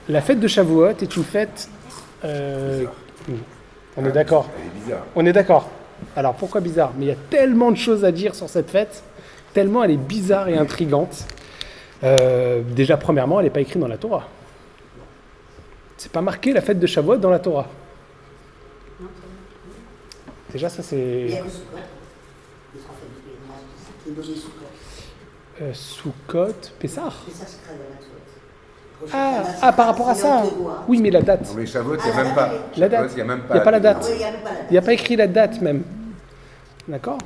La fête de Shavuot est une fête... on est d'accord. Elle est bizarre. On est d'accord. Alors pourquoi bizarre? Mais il y a tellement de choses à dire sur cette fête, tellement elle est bizarre et intrigante. Déjà, premièrement, elle n'est pas écrite dans la Torah. C'est pas marqué la fête de Shavuot dans la Torah. Déjà, ça Il y c'est... a que Sukkot. Les trois fêtes du pays. C'est donné Sukkot. Sukkot, Pessah. Et ça, c'est très dans la Torah. Par rapport à ça. Oui, mais la date. Non mais Shavuot, il n'y a même pas. La date. Shavuot, il n'y a même Il n'y a pas la date. Ah oui, il n'y a même pas la date. Il n'y a pas écrit la date même. D'accord?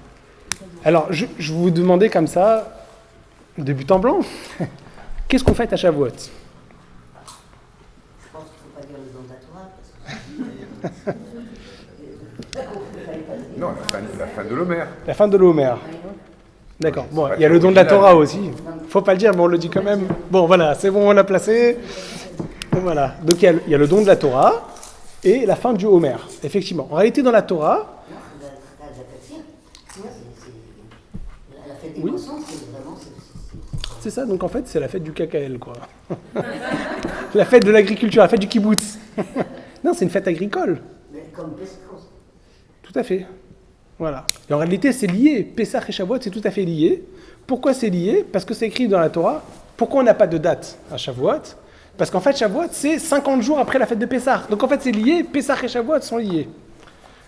Alors, je vous demandais comme ça, de but en blanc, qu'est-ce qu'on fait à Shavuot? Je pense qu'il ne faut pas dire le nom de la Torah. Parce que... Non, la fin de l'Homer. La fin de l'Homer. D'accord. Bon, il y a le don de la Torah aussi. Faut pas le dire, mais on le dit quand même. Bon, voilà, c'est bon, on l'a placé. Bon, voilà. Donc, il y a le don de la Torah et la fin du Homer. Effectivement. En réalité, dans la Torah... La fête des Oui. poissons, c'est vraiment... C'est ça, donc en fait, c'est la fête du KKL, quoi. La fête de l'agriculture, la fête du kibbutz. Non, c'est une fête agricole. Mais comme Pesach. Tout à fait. Voilà. Et en réalité, c'est lié. Pessah et Shavuot, c'est tout à fait lié. Pourquoi c'est lié? Parce que c'est écrit dans la Torah. Pourquoi on n'a pas de date à Shavuot? Parce qu'en fait, Shavuot, c'est 50 jours après la fête de Pessah. Donc en fait, c'est lié. Pessah et Shavuot sont liés.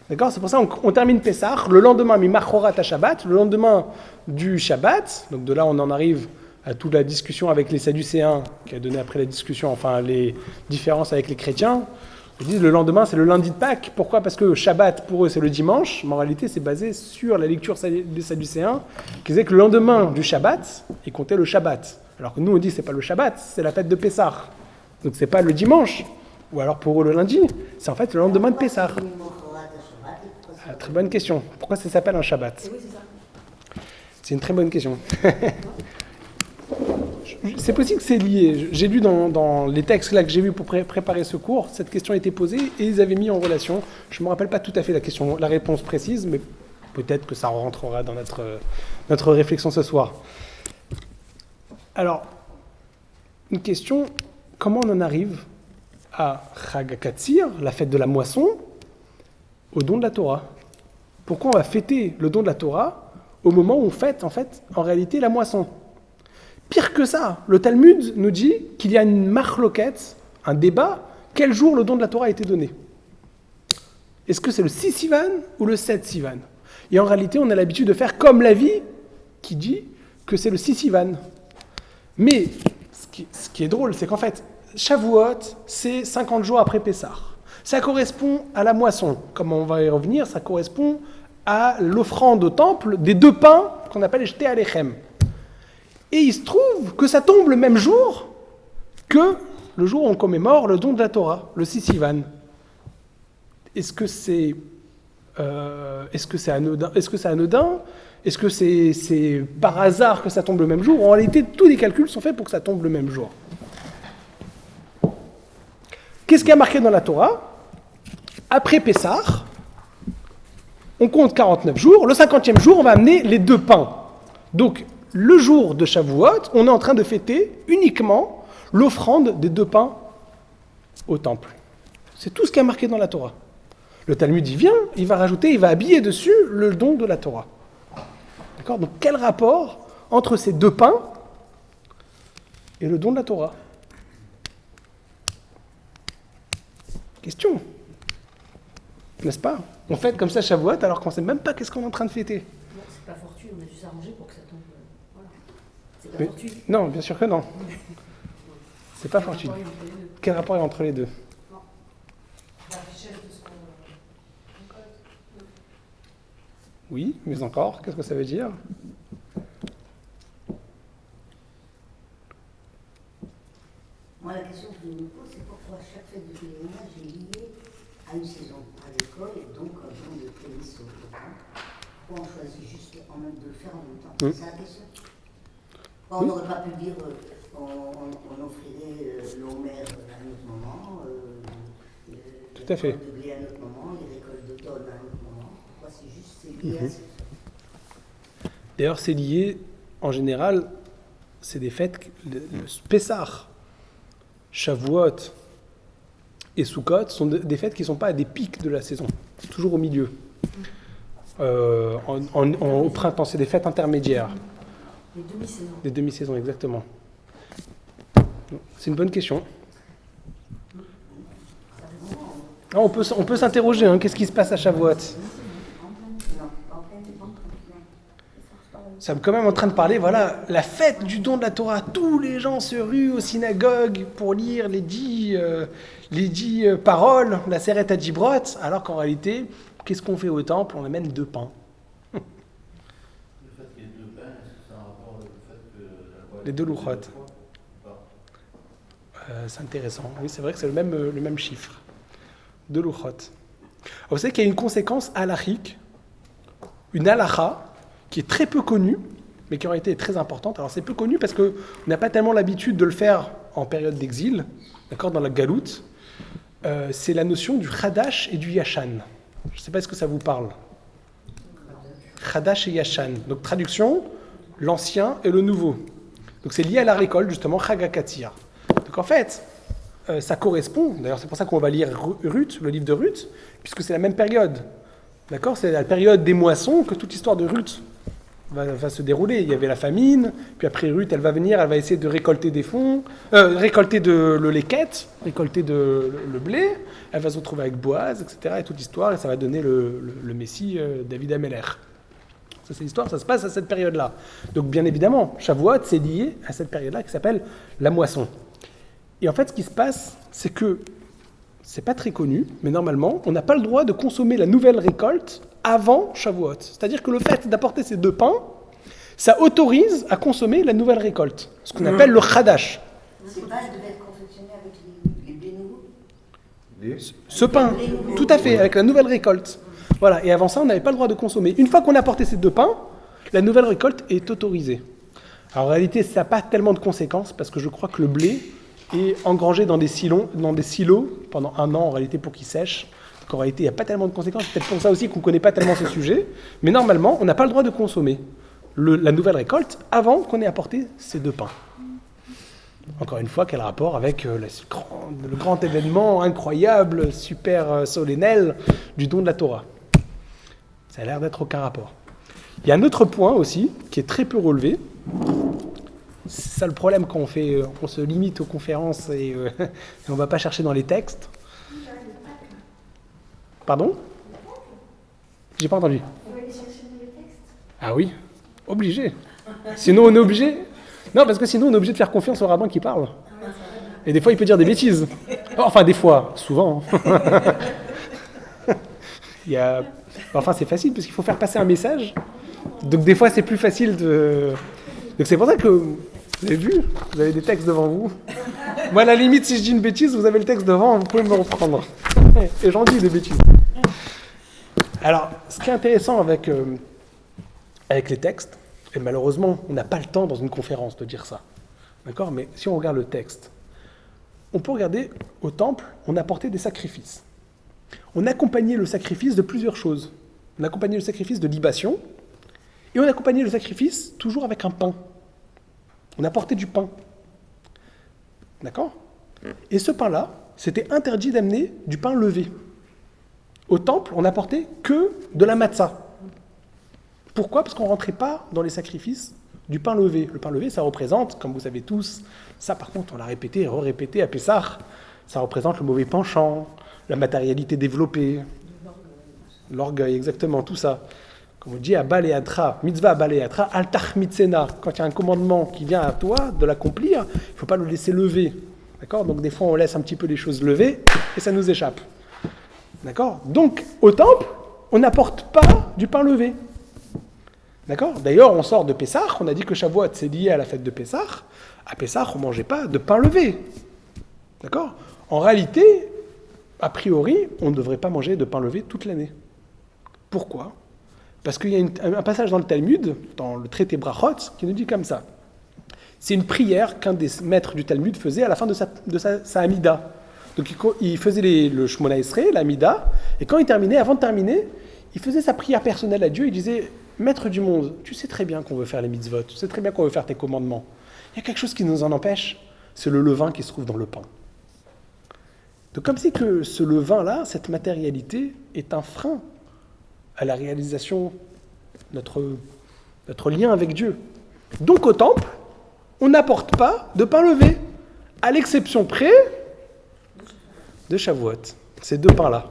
D'accord? C'est pour ça qu'on termine Pessah. Le lendemain, Mimachorat à Shabbat. Le lendemain du Shabbat. Donc de là, on en arrive à toute la discussion avec les Sadducéens, qui a donné après la discussion, enfin les différences avec les chrétiens. Ils disent le lendemain, c'est le lundi de Pâques. Pourquoi? Parce que Shabbat, pour eux, c'est le dimanche. Mais en réalité, c'est basé sur la lecture des Sadducéens, qui disait que le lendemain du Shabbat, ils comptaient le Shabbat. Alors que nous, on dit que c'est pas le Shabbat, c'est la fête de Pessah. Donc c'est pas le dimanche. Ou alors pour eux, le lundi, c'est en fait le lendemain de Pessah. Ah, très bonne question. Pourquoi ça s'appelle un Shabbat? C'est une très bonne question. C'est possible que c'est lié. J'ai lu dans les textes là que j'ai vus pour préparer ce cours, cette question a été posée et ils avaient mis en relation. Je ne me rappelle pas tout à fait la réponse précise, mais peut-être que ça rentrera dans notre réflexion ce soir. Alors, une question, comment on en arrive à Chag HaKatsir, la fête de la moisson, au don de la Torah? Pourquoi on va fêter le don de la Torah au moment où on fête en réalité la moisson? Pire que ça, le Talmud nous dit qu'il y a une marloquette, un débat, quel jour le don de la Torah a été donné. Est-ce que c'est le 6 Sivan ou le 7 Sivan? Et en réalité, on a l'habitude de faire comme la vie qui dit que c'est le 6 Sivan. Mais ce qui est drôle, c'est qu'en fait, Shavuot, c'est 50 jours après Pessah. Ça correspond à la moisson. Comme on va y revenir, ça correspond à l'offrande au temple des 2 pains qu'on appelle les Shté Alechem. Et il se trouve que ça tombe le même jour que le jour où on commémore le don de la Torah, le 6 Sivan. Est-ce que c'est anodin? Est-ce que c'est par hasard que ça tombe le même jour? En réalité, tous les calculs sont faits pour que ça tombe le même jour. Qu'est-ce qui a marqué dans la Torah? Après Pessah, on compte 49 jours. Le 50e jour, on va amener les 2 pains. Donc, le jour de Shavuot, on est en train de fêter uniquement l'offrande des 2 pains au temple. C'est tout ce qui est marqué dans la Torah. Le Talmud y vient, il va rajouter, il va habiller dessus le don de la Torah. D'accord? Donc quel rapport entre ces 2 pains et le don de la Torah? Question. N'est-ce pas? On fête comme ça Shavuot alors qu'on ne sait même pas qu'est-ce qu'on est en train de fêter. Non, c'est pas fortuit, on a dû s'arranger pour que ça tombe. Voilà. C'est pas Mais, fortuit. non, bien sûr que non. C'est pas fortuit. Quel rapport est entre les deux? Oui, mais encore, qu'est-ce que ça veut dire? Moi, la question que je me pose, c'est pourquoi chaque fête de pèlerinage est liée à une saison, à l'école, et donc un don de prémisse au temps. Pourquoi on choisit juste de le faire en même temps? C'est ça la question. Pourquoi on n'aurait pas pu dire on offrirait le Homer à un autre moment, Tout à fait. les récoltes de blé à un autre moment, les récoltes d'automne à un autre moment? Pourquoi c'est lié à ça? D'ailleurs, c'est lié, en général, c'est des fêtes, le Pessah, Shavuot et Sukkot sont des fêtes qui ne sont pas à des pics de la saison. C'est toujours au milieu. Au printemps, c'est des fêtes intermédiaires. Les demi-saisons. Des demi-saisons, exactement. C'est une bonne question. Ah, on peut s'interroger, hein, qu'est-ce qui se passe à Shavuot? Ça me quand même en train de parler, voilà, la fête du don de la Torah. Tous les gens se ruent aux synagogues pour lire les dix paroles, la Seret HaDibrot, alors qu'en réalité, qu'est-ce qu'on fait au temple? On amène 2 pains. Le fait qu'il y ait 2 pains, est-ce que c'est un rapport avec le fait que la voile Les 2 louchot. C'est intéressant. Oui, c'est vrai que c'est le même chiffre. 2 louchot. Vous savez qu'il y a une conséquence halachique, une halacha, qui est très peu connue, mais qui en réalité est très importante. Alors c'est peu connu parce qu'on n'a pas tellement l'habitude de le faire en période d'exil, d'accord, dans la galoute. C'est la notion du Chadash et du Yashan. Je ne sais pas ce que ça vous parle. Chadash et Yashan. Donc traduction, l'ancien et le nouveau. Donc c'est lié à la récolte, justement, Chag HaKatzir. Donc en fait, ça correspond, d'ailleurs c'est pour ça qu'on va lire Ruth, le livre de Ruth, puisque c'est la même période. D'accord? C'est la période des moissons que toute l'histoire de Ruth va se dérouler. Il y avait la famine, puis après Ruth, elle va venir, elle va essayer de récolter des fonds, récolter le leket, récolter le blé, elle va se retrouver avec Boaz, etc. Et toute l'histoire, et ça va donner le Messie David Ameler. Ça, c'est l'histoire, ça se passe à cette période-là. Donc bien évidemment, Shavuot, c'est lié à cette période-là qui s'appelle la moisson. Et en fait, ce qui se passe, c'est que c'est pas très connu, mais normalement, on n'a pas le droit de consommer la nouvelle récolte avant Shavuot. C'est-à-dire que le fait d'apporter ces 2 pains, ça autorise à consommer la nouvelle récolte, ce qu'on appelle le Chadash. C'est pas, elle devait être confectionnée avec les blés nouveaux. Ce pain, tout à fait, avec la nouvelle récolte. Voilà, et avant ça, on n'avait pas le droit de consommer. Une fois qu'on a apporté ces 2 pains, la nouvelle récolte est autorisée. Alors en réalité, ça n'a pas tellement de conséquences, parce que je crois que le blé est engrangé dans des silos pendant 1 an, en réalité, pour qu'il sèche. Donc en réalité, il n'y a pas tellement de conséquences. C'est peut-être pour ça aussi qu'on ne connaît pas tellement ce sujet. Mais normalement, on n'a pas le droit de consommer la nouvelle récolte avant qu'on ait apporté ces 2 pains. Encore une fois, quel rapport avec le grand événement incroyable, super solennel du don de la Torah? Ça a l'air d'être aucun rapport. Il y a un autre point aussi, qui est très peu relevé. C'est ça le problème quand on se limite aux conférences et on ne va pas chercher dans les textes. Pardon? J'ai pas entendu. Vous allez chercher dans les textes? Ah oui, obligé. Sinon on est obligé. Non, parce que sinon on est obligé de faire confiance au rabbin qui parle. Et des fois il peut dire des bêtises. Enfin des fois, souvent. Enfin c'est facile parce qu'il faut faire passer un message. Donc des fois c'est plus facile de... Donc c'est pour ça que, vous avez vu, vous avez des textes devant vous. Moi à la limite si je dis une bêtise, vous avez le texte devant, vous pouvez me reprendre. Et j'en dis des bêtises. Alors, ce qui est intéressant avec les textes, et malheureusement, on n'a pas le temps dans une conférence de dire ça, d'accord? Mais si on regarde le texte, on peut regarder au temple, on apportait des sacrifices. On accompagnait le sacrifice de plusieurs choses. On accompagnait le sacrifice de libation, et on accompagnait le sacrifice toujours avec un pain. On apportait du pain. D'accord? Et ce pain-là, c'était interdit d'amener du pain levé. Au temple, on n'apportait que de la matzah. Pourquoi? Parce qu'on ne rentrait pas dans les sacrifices du pain levé. Le pain levé, ça représente, comme vous savez tous, ça par contre on l'a répété et répété à Pessah, ça représente le mauvais penchant, la matérialité développée, l'orgueil, exactement, tout ça. Comme on dit, à Baléatra, mitzvah à Baléatra, altach mitzena. Quand il y a un commandement qui vient à toi de l'accomplir, il ne faut pas le laisser lever. D'accord? Donc des fois on laisse un petit peu les choses levées et ça nous échappe. D'accord? Donc au temple, on n'apporte pas du pain levé. D'accord? D'ailleurs, on sort de Pessah, on a dit que Shavuot c'est lié à la fête de Pessah. À Pessah, on ne mangeait pas de pain levé. D'accord? En réalité, a priori, on ne devrait pas manger de pain levé toute l'année. Pourquoi? Parce qu'il y a un passage dans le Talmud, dans le traité Brachot, qui nous dit comme ça. C'est une prière qu'un des maîtres du Talmud faisait à la fin de sa Amida. Donc il faisait le Shmona Esrei, l'Amida, et quand il terminait, avant de terminer, il faisait sa prière personnelle à Dieu, il disait « Maître du monde, tu sais très bien qu'on veut faire les mitzvot, tu sais très bien qu'on veut faire tes commandements. Il y a quelque chose qui nous en empêche, c'est le levain qui se trouve dans le pain. Donc comme si que ce levain-là, cette matérialité, est un frein à la réalisation de notre lien avec Dieu. Donc au temple, on n'apporte pas de pain levé, à l'exception près de Shavuot. Ces deux pains-là.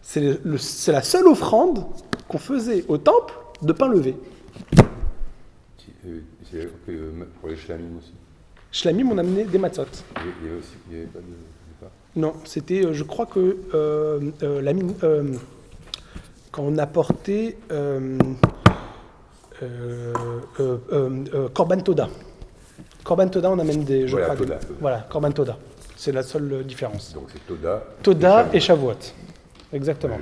C'est la seule offrande qu'on faisait au temple de pain levé. C'est pour les shlamim aussi. Shlamim, on amenait des matzot. Il y avait pas de pain. Non, c'était, je crois que quand on apportait Korban Toda. Korban Toda, on amène des... Voilà, Toda. Voilà, Korban Toda. C'est la seule différence. Donc c'est Toda. Toda et Shavuot. Exactement.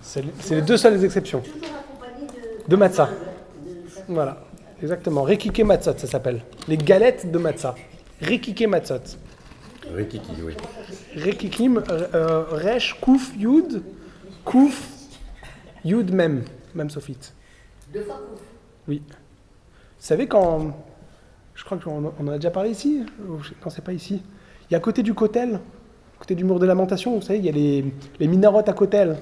C'est les deux seules exceptions. Toujours accompagné De matzah. de- Voilà, exactement. Rekike matzot, ça s'appelle. Les galettes de matzah. Rekike matzot. Rikiki, oui. Rekikim, Resh, Kouf, Yud, Kouf, Yud même sophite. 2 fois couvre. Oui. Vous savez quand... Je crois qu'on en a déjà parlé ici. Non, c'est pas ici. Il y a à côté du Kotel, à côté du mur de lamentation, vous savez, il y a les minarotes à Kotel.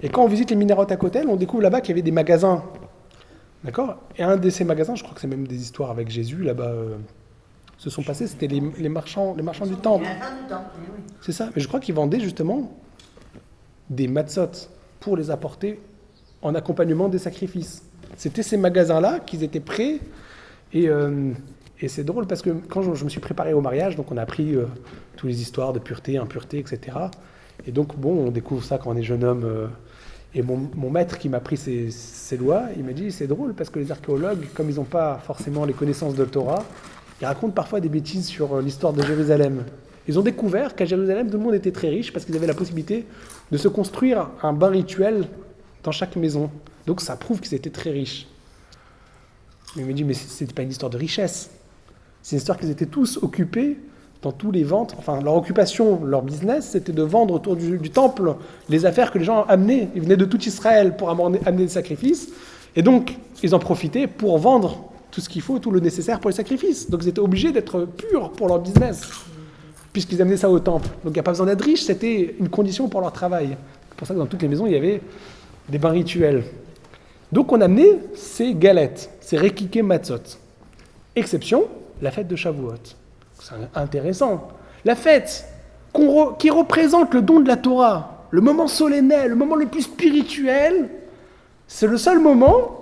Et quand on visite les minarotes à Kotel, on découvre là-bas qu'il y avait des magasins. D'accord? Et un de ces magasins, je crois que c'est même des histoires avec Jésus, là-bas, se sont passées, c'était les marchands du temple. À la fin du temps, oui. C'est ça. Mais je crois qu'ils vendaient justement des matzot pour les apporter en accompagnement des sacrifices. C'était ces magasins-là qu'ils étaient prêts. Et c'est drôle parce que quand je me suis préparé au mariage, donc on a appris toutes les histoires de pureté, impureté, etc. Et donc, bon, on découvre ça quand on est jeune homme. Et mon maître qui m'a appris ces lois, il m'a dit, c'est drôle parce que les archéologues, comme ils n'ont pas forcément les connaissances de Torah, ils racontent parfois des bêtises sur l'histoire de Jérusalem. Ils ont découvert qu'à Jérusalem, tout le monde était très riche parce qu'ils avaient la possibilité de se construire un bain rituel dans chaque maison. Donc ça prouve qu'ils étaient très riches. Mais il me dit, mais c'est pas une histoire de richesse. C'est une histoire qu'ils étaient tous occupés dans tous les ventes. Enfin, leur occupation, leur business, c'était de vendre autour du temple les affaires que les gens amenaient. Ils venaient de tout Israël pour amener des sacrifices. Et donc, ils en profitaient pour vendre tout ce qu'il faut, tout le nécessaire pour les sacrifices. Donc, ils étaient obligés d'être purs pour leur business, puisqu'ils amenaient ça au temple. Donc, il n'y a pas besoin d'être riche, c'était une condition pour leur travail. C'est pour ça que dans toutes les maisons, il y avait des bains rituels. Donc, on amenait ces galettes, ces rekike matzot. Exception, la fête de Shavuot. C'est intéressant. La fête qui représente le don de la Torah, le moment solennel, le moment le plus spirituel, c'est le seul moment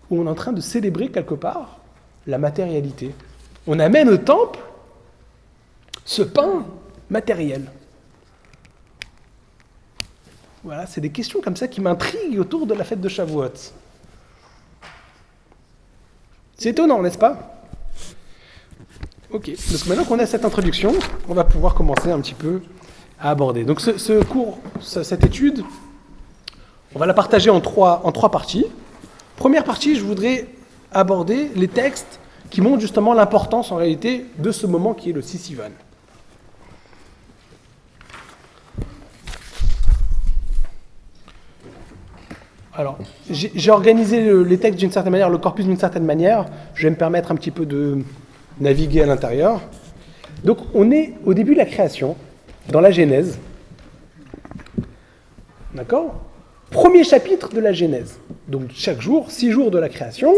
où on est en train de célébrer quelque part la matérialité. On amène au temple ce pain matériel. Voilà, c'est des questions comme ça qui m'intriguent autour de la fête de Shavuot. C'est étonnant, n'est-ce pas ? Ok, donc maintenant qu'on a cette introduction, on va pouvoir commencer un petit peu à aborder. Donc ce cours, cette étude, on va la partager en trois parties. Première partie, je voudrais aborder les textes qui montrent justement l'importance en réalité de ce moment qui est le Sivan. Alors, j'ai organisé les textes d'une certaine manière, le corpus d'une certaine manière. Je vais me permettre un petit peu de naviguer à l'intérieur. Donc, on est au début de la création, dans la Genèse. D'accord ? Premier chapitre de la Genèse. Donc, chaque jour, 6 jours de la création,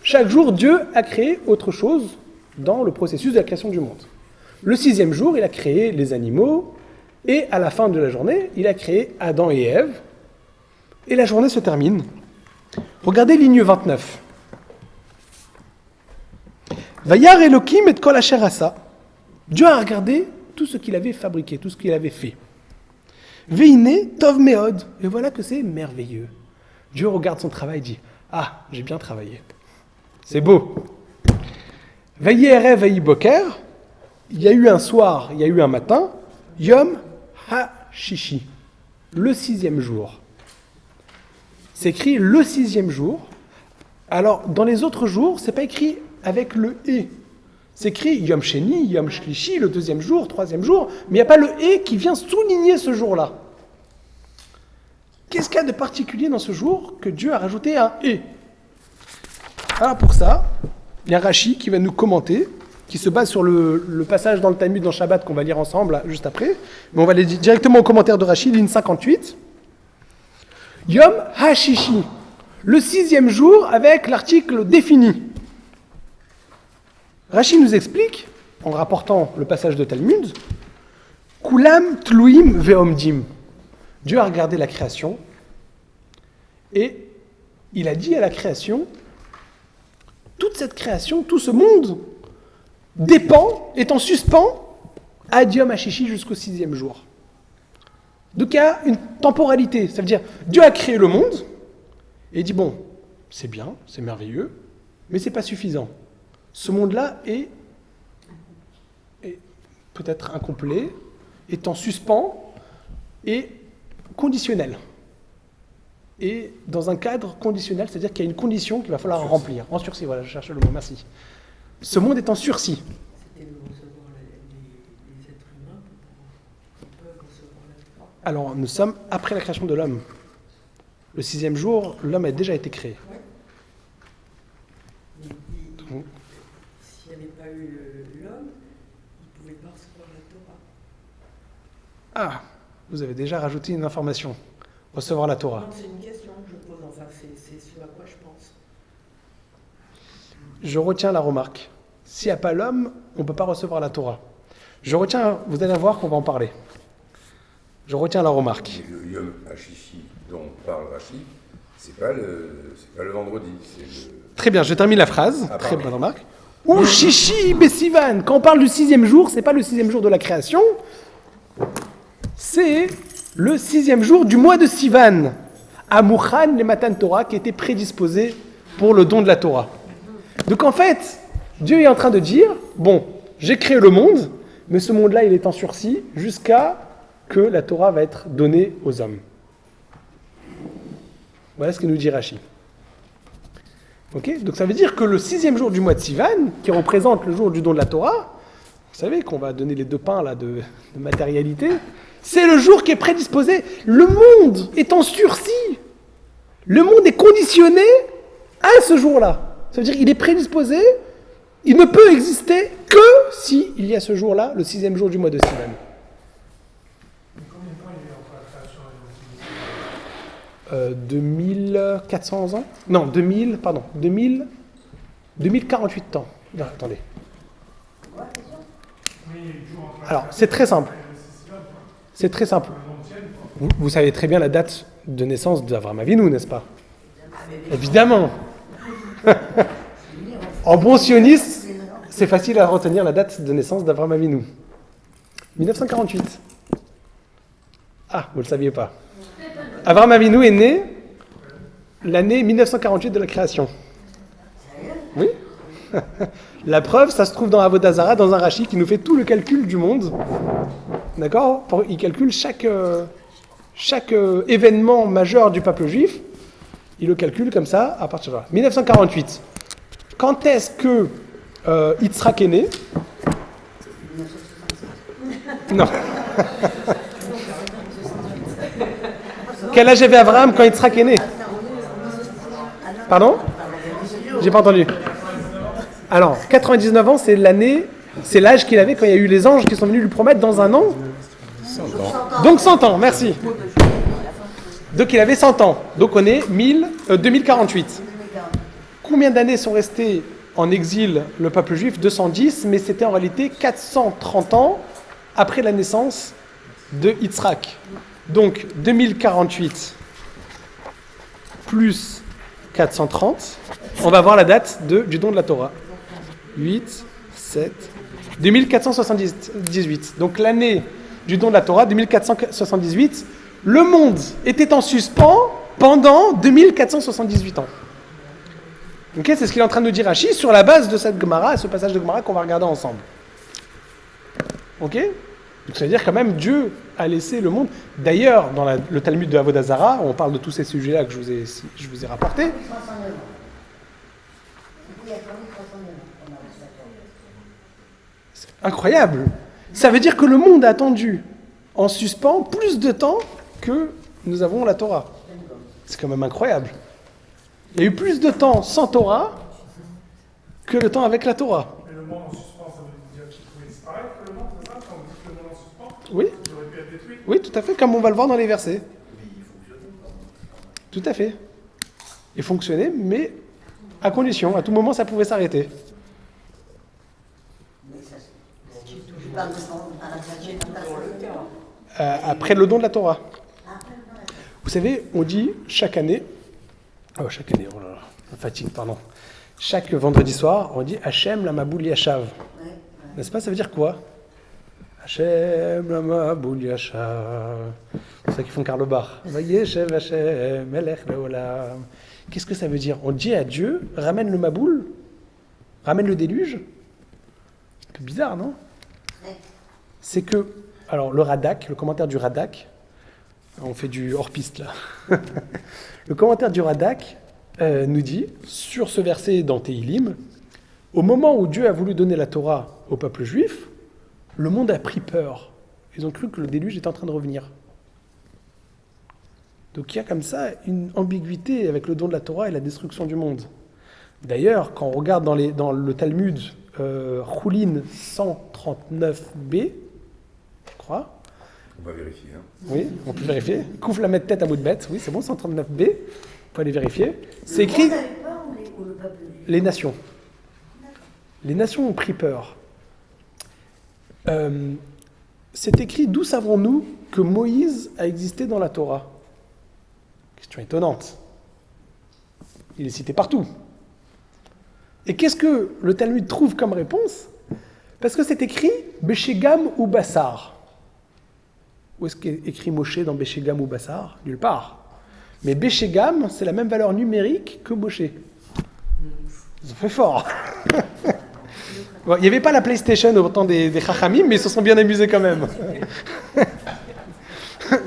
chaque jour, Dieu a créé autre chose dans le processus de la création du monde. Le 6e jour, il a créé les animaux, et à la fin de la journée, il a créé Adam et Ève, et la journée se termine. Regardez ligne 29. Vayar Elohim et kol asher asa. Dieu a regardé tout ce qu'il avait fabriqué, tout ce qu'il avait fait. Veine tov meod. Et voilà que c'est merveilleux. Dieu regarde son travail et dit, ah, j'ai bien travaillé. C'est beau. Vayi erev vayi boker. Il y a eu un soir, il y a eu un matin. Yom ha-shishi. Le 6e jour. C'est écrit le 6e jour. Alors, dans les autres jours, c'est pas écrit avec le « et ». C'est écrit Yom Sheni, Yom Shlishi, le 2e jour, 3e jour, mais il n'y a pas le « et » qui vient souligner ce jour-là. Qu'est-ce qu'il y a de particulier dans ce jour que Dieu a rajouté un « et ». Alors pour ça, il y a Rashi qui va nous commenter qui se base sur le passage dans le Talmud, dans Shabbat, qu'on va lire ensemble, là, juste après. Mais on va aller directement au commentaire de Rashi, ligne 58. Yom HaShishi, le 6e jour, avec l'article défini. Rashi nous explique, en rapportant le passage de Talmud, Kulam Tluim Veomdim. Dieu a regardé la création et il a dit à la création, toute cette création, tout ce monde dépend, est en suspens à Yom HaShishi jusqu'au 6e jour. Donc il y a une temporalité, ça veut dire Dieu a créé le monde et il dit bon, c'est bien, c'est merveilleux, mais c'est pas suffisant. Ce monde-là est peut-être incomplet, est en suspens et conditionnel. Et dans un cadre conditionnel, c'est-à-dire qu'il y a une condition qu'il va falloir remplir. En sursis, voilà, je cherche le mot, merci. Ce monde est en sursis. C'était de recevoir les êtres humains pour qu'ils peuvent recevoir la Torah. Alors, nous sommes après la création de l'homme. Le 6e jour, l'homme a déjà été créé. Mais Donc, s'il n'y avait pas eu l'homme, il ne pouvait pas recevoir la Torah. ah, vous avez déjà rajouté une information. Recevoir la Torah. Non, c'est une question que je pose, enfin, c'est ce à quoi je pense. Je retiens la remarque. S'il n'y a pas l'homme, on ne peut pas recevoir la Torah. Je retiens, vous allez voir qu'on va en parler. Je retiens la remarque. Et le Yom HaShishi dont parle Rashi, c'est pas le vendredi, c'est le... Très bien, je termine la phrase. Ah, Très pardon. bonne remarque. Ou Shishi Besivan. Quand on parle du 6e jour, c'est pas le 6e jour de la création, c'est le 6e jour du mois de Sivan. Amouchan le Matan Torah, qui était prédisposé pour le don de la Torah. Donc en fait, Dieu est en train de dire, bon, j'ai créé le monde, mais ce monde-là, il est en sursis jusqu'à que la Torah va être donnée aux hommes. Voilà ce que nous dit Rashi. Ok, donc ça veut dire que le 6e jour du mois de Sivan, qui représente le jour du don de la Torah, vous savez qu'on va donner les 2 pains là, de matérialité, c'est le jour qui est prédisposé. Le monde est en sursis. Le monde est conditionné à ce jour-là. Ça veut dire qu'il est prédisposé, il ne peut exister que s'il y a ce jour-là, le 6e jour du mois de Sivan. Combien de temps il y a eu entre la création et le 2400 ans. Non, 2048 ans. Non, attendez. Oui, il y a eu toujours entre la Alors, création c'est très simple. et le festival, quoi. C'est très simple. Le monde tienne, quoi. Vous savez très bien la date de naissance d'Avraham Avinu, n'est-ce pas? Évidemment. En bon sioniste, c'est facile à retenir la date de naissance d'Avraham Avinu. 1948. Ah, vous ne le saviez pas. Avraham Avinu est né l'année 1948 de la création. Oui. La preuve, ça se trouve dans Avodah Zarah, dans un Rashi qui nous fait tout le calcul du monde. D'accord? Il calcule chaque événement majeur du peuple juif. Il le calcule comme ça à partir de là. 1948. Quand est-ce que Yitzhak est né? Non. Quel âge avait Abraham quand Yitzhak est né? Pardon? J'ai pas entendu. Alors, 99 ans, c'est l'année, c'est l'âge qu'il avait quand il y a eu les anges qui sont venus lui promettre dans un an. 100 ans. Donc 100 ans, merci. Donc il avait 100 ans. Donc on est 2048. Combien d'années sont restés en exil le peuple juif? 210, mais c'était en réalité 430 ans après la naissance de Yitzhak. Donc 2048 plus 430, on va voir la date du don de la Torah. 8, 7, 2478. Donc l'année du don de la Torah, 2478, le monde était en suspens pendant 2478 ans. Okay, c'est ce qu'il est en train de nous dire Rashi sur la base de cette Gemara, ce passage de Gemara qu'on va regarder ensemble. Ok? Donc ça veut dire quand même Dieu a laissé le monde. D'ailleurs, dans le Talmud de Avodah Zarah, on parle de tous ces sujets-là que je vous ai rapportés. 309 ans. Il y a 309 ans qu'on a reçu la Torah. C'est incroyable. Ça veut dire que le monde a attendu en suspens plus de temps que nous avons la Torah. C'est quand même incroyable. Il y a eu plus de temps sans Torah que le temps avec la Torah. Mais le monde en suspens, ça disparaître le monde, c'est ça? Quand on dit que le monde en suspens, Oui, il aurait pu être détruit. oui, tout à fait, comme on va le voir dans les versets. Tout à fait. Et fonctionner, mais à condition. À tout moment, ça pouvait s'arrêter. Mais ça, je parle de à la Après le don de la Torah. Après, non, d'accord. Vous savez, on dit chaque année, oh la fatigue, pardon. Chaque vendredi soir, on dit Hachem la Maboul Yashav. Ouais, ouais. N'est-ce pas? Ça veut dire quoi? Hachem la Maboul Yashav. C'est ça qu'ils font Karl Bar. Vayeshev Hachem, Melech Leolam. Qu'est-ce que ça veut dire? On dit à Dieu, ramène le Maboul, ramène le déluge. Un peu bizarre, non? C'est que, alors le Radak, le commentaire du Radak, on fait du hors-piste là. Le commentaire du Radak nous dit, sur ce verset dans Tehilim, au moment où Dieu a voulu donner la Torah au peuple juif, le monde a pris peur. Ils ont cru que le déluge était en train de revenir. Donc il y a comme ça une ambiguïté avec le don de la Torah et la destruction du monde. D'ailleurs, quand on regarde dans le Talmud, Choulin 139b, je crois, On va vérifier. Hein. oui, on peut vérifier. Couvre la tête à bout de bête, oui, c'est bon, 139b, on peut aller vérifier. C'est écrit Le monde avait peur ou le peuple juif? les nations. Les nations ont pris peur. C'est écrit, d'où savons-nous que Moïse a existé dans la Torah? Question étonnante. Il est cité partout. Et qu'est-ce que le Talmud trouve comme réponse? Parce que c'est écrit Béchégam ou Bassar. Où est-ce qu'est écrit Moshe dans Béchégam ou Bassar? Nulle part. Mais Béchégam, c'est la même valeur numérique que Moshe. Ils ont fait fort. Bon, il n'y avait pas la PlayStation au temps des Chachamim, mais ils se sont bien amusés quand même.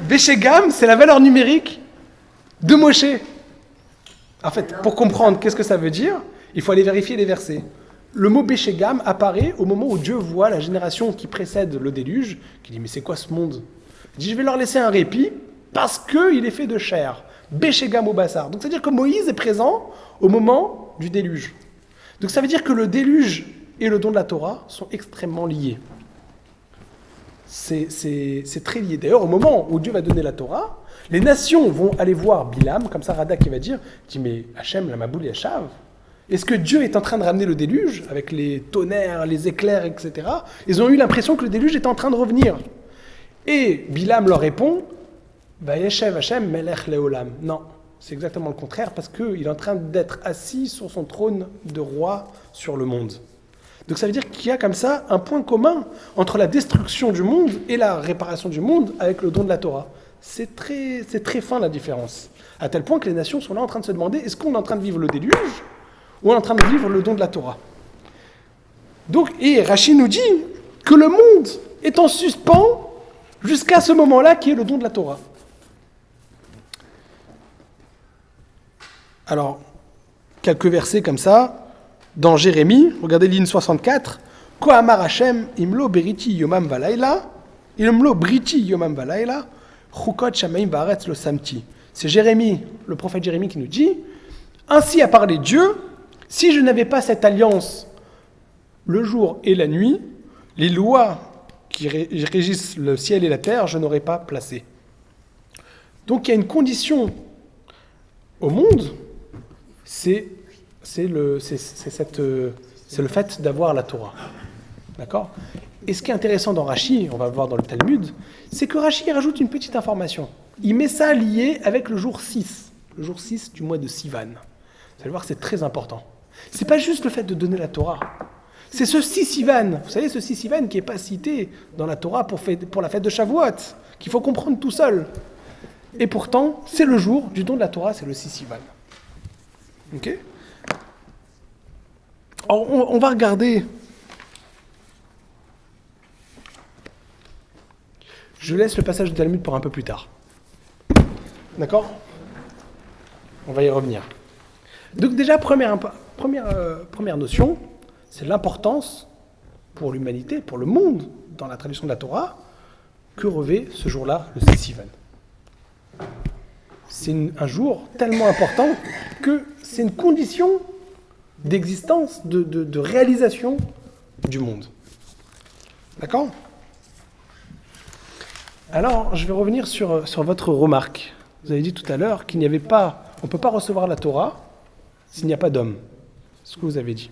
Béchégam, c'est la valeur numérique de Moshe. En fait, pour comprendre qu'est-ce que ça veut dire, il faut aller vérifier les versets. Le mot Béchégam apparaît au moment où Dieu voit la génération qui précède le déluge, qui dit « Mais c'est quoi ce monde ?» Il dit « Je vais leur laisser un répit parce qu'il est fait de chair. » Béchégam au Bassar. Donc, c'est-à-dire que Moïse est présent au moment du déluge. Donc, ça veut dire que le déluge et le don de la Torah sont extrêmement liés. C'est très lié. D'ailleurs, au moment où Dieu va donner la Torah, les nations vont aller voir Bilam, comme ça Radak qui va dire, il dit, mais Hachem, la Maboul Yashav, est-ce que Dieu est en train de ramener le déluge, avec les tonnerres, les éclairs, etc. Ils ont eu l'impression que le déluge est en train de revenir. Et Bilam leur répond, Vayeshev Hachem, Melech Leolam. Non, c'est exactement le contraire, parce qu'il est en train d'être assis sur son trône de roi sur le monde. Donc ça veut dire qu'il y a comme ça un point commun entre la destruction du monde et la réparation du monde avec le don de la Torah. C'est très fin la différence. À tel point que les nations sont là en train de se demander, est-ce qu'on est en train de vivre le déluge ou on est en train de vivre le don de la Torah? Donc, et Rashi nous dit que le monde est en suspens jusqu'à ce moment-là qui est le don de la Torah. Alors, quelques versets comme ça. Dans Jérémie, regardez ligne 64, Kohamar Hashem imlo beriti yomam valayla, imlo briti yomam valayla, chukot shamaim vaaretz lo samti. C'est Jérémie, le prophète Jérémie qui nous dit, ainsi a parlé Dieu, si je n'avais pas cette alliance le jour et la nuit, les lois qui régissent le ciel et la terre, je n'aurais pas placé. Donc il y a une condition au monde, c'est le fait d'avoir la Torah. D'accord? Et ce qui est intéressant dans Rashi, on va le voir dans le Talmud, c'est que Rashi rajoute une petite information. Il met ça lié avec le jour 6 du mois de Sivan. Vous allez voir que c'est très important. C'est pas juste le fait de donner la Torah. C'est ce 6 Sivan, vous savez, ce 6 Sivan qui n'est pas cité dans la Torah pour la fête de Shavuot, qu'il faut comprendre tout seul. Et pourtant, c'est le jour du don de la Torah, c'est le 6 Sivan. Ok? Alors, on va regarder. Je laisse le passage du Talmud pour un peu plus tard. D'accord? On va y revenir. Donc déjà, première notion, c'est l'importance pour l'humanité, pour le monde, dans la tradition de la Torah, que revêt ce jour-là, le 6 Sivan. C'est un jour tellement important que c'est une condition d'existence, de réalisation du monde. D'accord? Alors, je vais revenir sur votre remarque. Vous avez dit tout à l'heure qu'il n'y avait pas, on ne peut pas recevoir la Torah s'il n'y a pas d'homme. C'est ce que vous avez dit.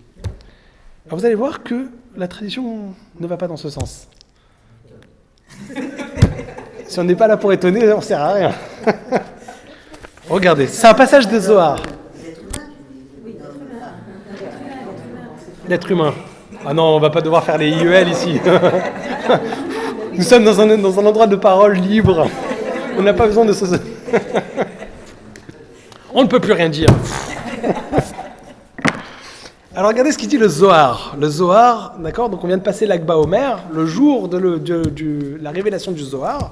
Alors vous allez voir que la tradition ne va pas dans ce sens. Si on n'est pas là pour étonner, on ne sert à rien. Regardez, c'est un passage de Zohar. L'être humain. Ah non, on ne va pas devoir faire les IEL ici. Nous sommes dans un endroit de parole libre. On n'a pas besoin de ce... On ne peut plus rien dire. Alors regardez ce qu'il dit le Zohar. Le Zohar, d'accord, donc on vient de passer l'Akba Omer, le jour de la révélation du Zohar.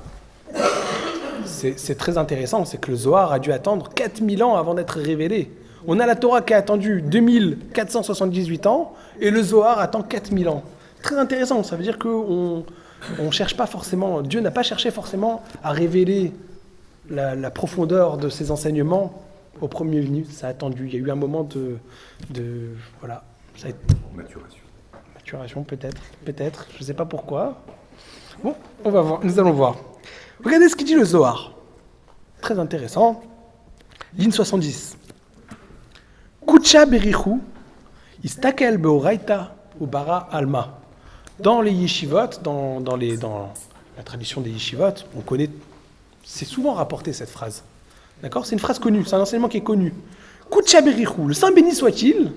C'est très intéressant, c'est que le Zohar a dû attendre 4000 ans avant d'être révélé. On a la Torah qui a attendu 2478 ans, et le Zohar attend 4000 ans. Très intéressant, ça veut dire qu'on ne cherche pas forcément, Dieu n'a pas cherché forcément à révéler la profondeur de ses enseignements au premier venu. Ça a attendu, il y a eu un moment de voilà. Ça a été... Maturation peut-être, je ne sais pas pourquoi. Bon, on va voir, nous allons voir. Regardez ce qu'il dit le Zohar. Très intéressant. Ligne 70. Kucha berichu, istakel beoraita ubara alma. Dans les yeshivot, dans la tradition des yeshivot, on connaît, c'est souvent rapporté cette phrase. D'accord? C'est une phrase connue, c'est un enseignement qui est connu. Kucha berichu, le Saint béni soit-il,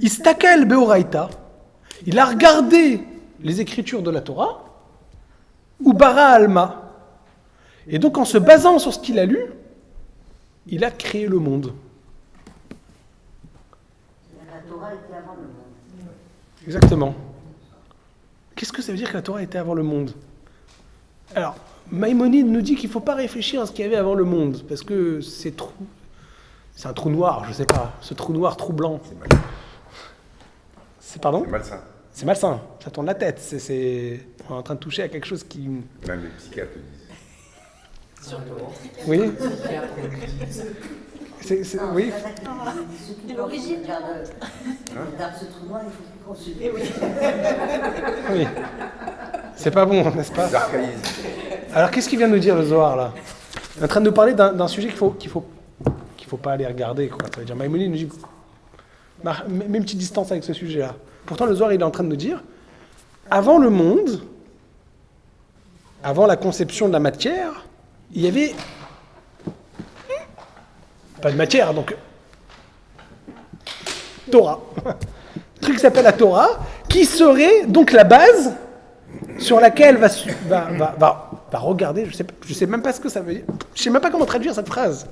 istakel beoraita, il a regardé les écritures de la Torah, ubara alma. Et donc, en se basant sur ce qu'il a lu, il a créé le monde. La Torah était avant le monde. Exactement. Qu'est-ce que ça veut dire que la Torah était avant le monde? Alors, Maïmonide nous dit qu'il ne faut pas réfléchir à ce qu'il y avait avant le monde, parce que c'est un trou noir, je ne sais pas, ce trou noir troublant. C'est malsain. Pardon? C'est malsain. C'est malsain, ça tourne la tête, on est en train de toucher à quelque chose qui... Même les psychiatres le disent. Oui. Non, Oui. c'est l'origine. Regarde ce trou noir, il faut qu'il consulte. Oui. C'est pas bon, n'est-ce pas? Les archaïsmes. Alors qu'est-ce qu'il vient de nous dire le Zohar là? Il est en train de nous parler d'un sujet qu'il faut pas aller regarder, quoi. Ça veut dire Maïmonide nous dit mets une petite distance avec ce sujet-là. Pourtant le Zohar il est en train de nous dire avant le monde, avant la conception de la matière, il y avait pas de matière, donc Torah. Un truc qui s'appelle la Torah, qui serait donc la base sur laquelle va regarder, je sais même pas ce que ça veut dire, je sais même pas comment traduire cette phrase.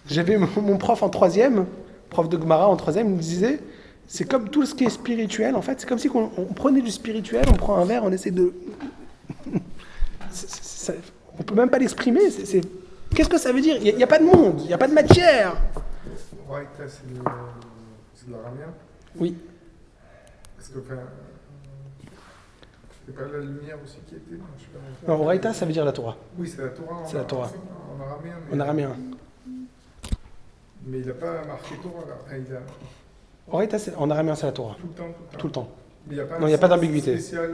J'avais mon prof en troisième, prof de Gemara en troisième, il me disait, c'est comme tout ce qui est spirituel, en fait, c'est comme si on prenait du spirituel, on prend un verre, on essaie de... on peut même pas l'exprimer, qu'est-ce que ça veut dire? Il n'y a pas de monde, il n'y a pas de matière. Ouais, c'est de l'aramien. Oui. Parce que, enfin, c'est pas la lumière aussi qui était. Je sais pas. Non, Oraïta, ça veut dire la Torah. Oui, c'est la Torah. C'est la Torah. En araméen. En araméen. Mais il n'a pas marqué Torah là. Enfin, il a... Oraïta, en araméen, c'est la Torah. Tout le temps. Tout le temps. Mais il Non, il n'y a pas d'ambiguïté. Spécial,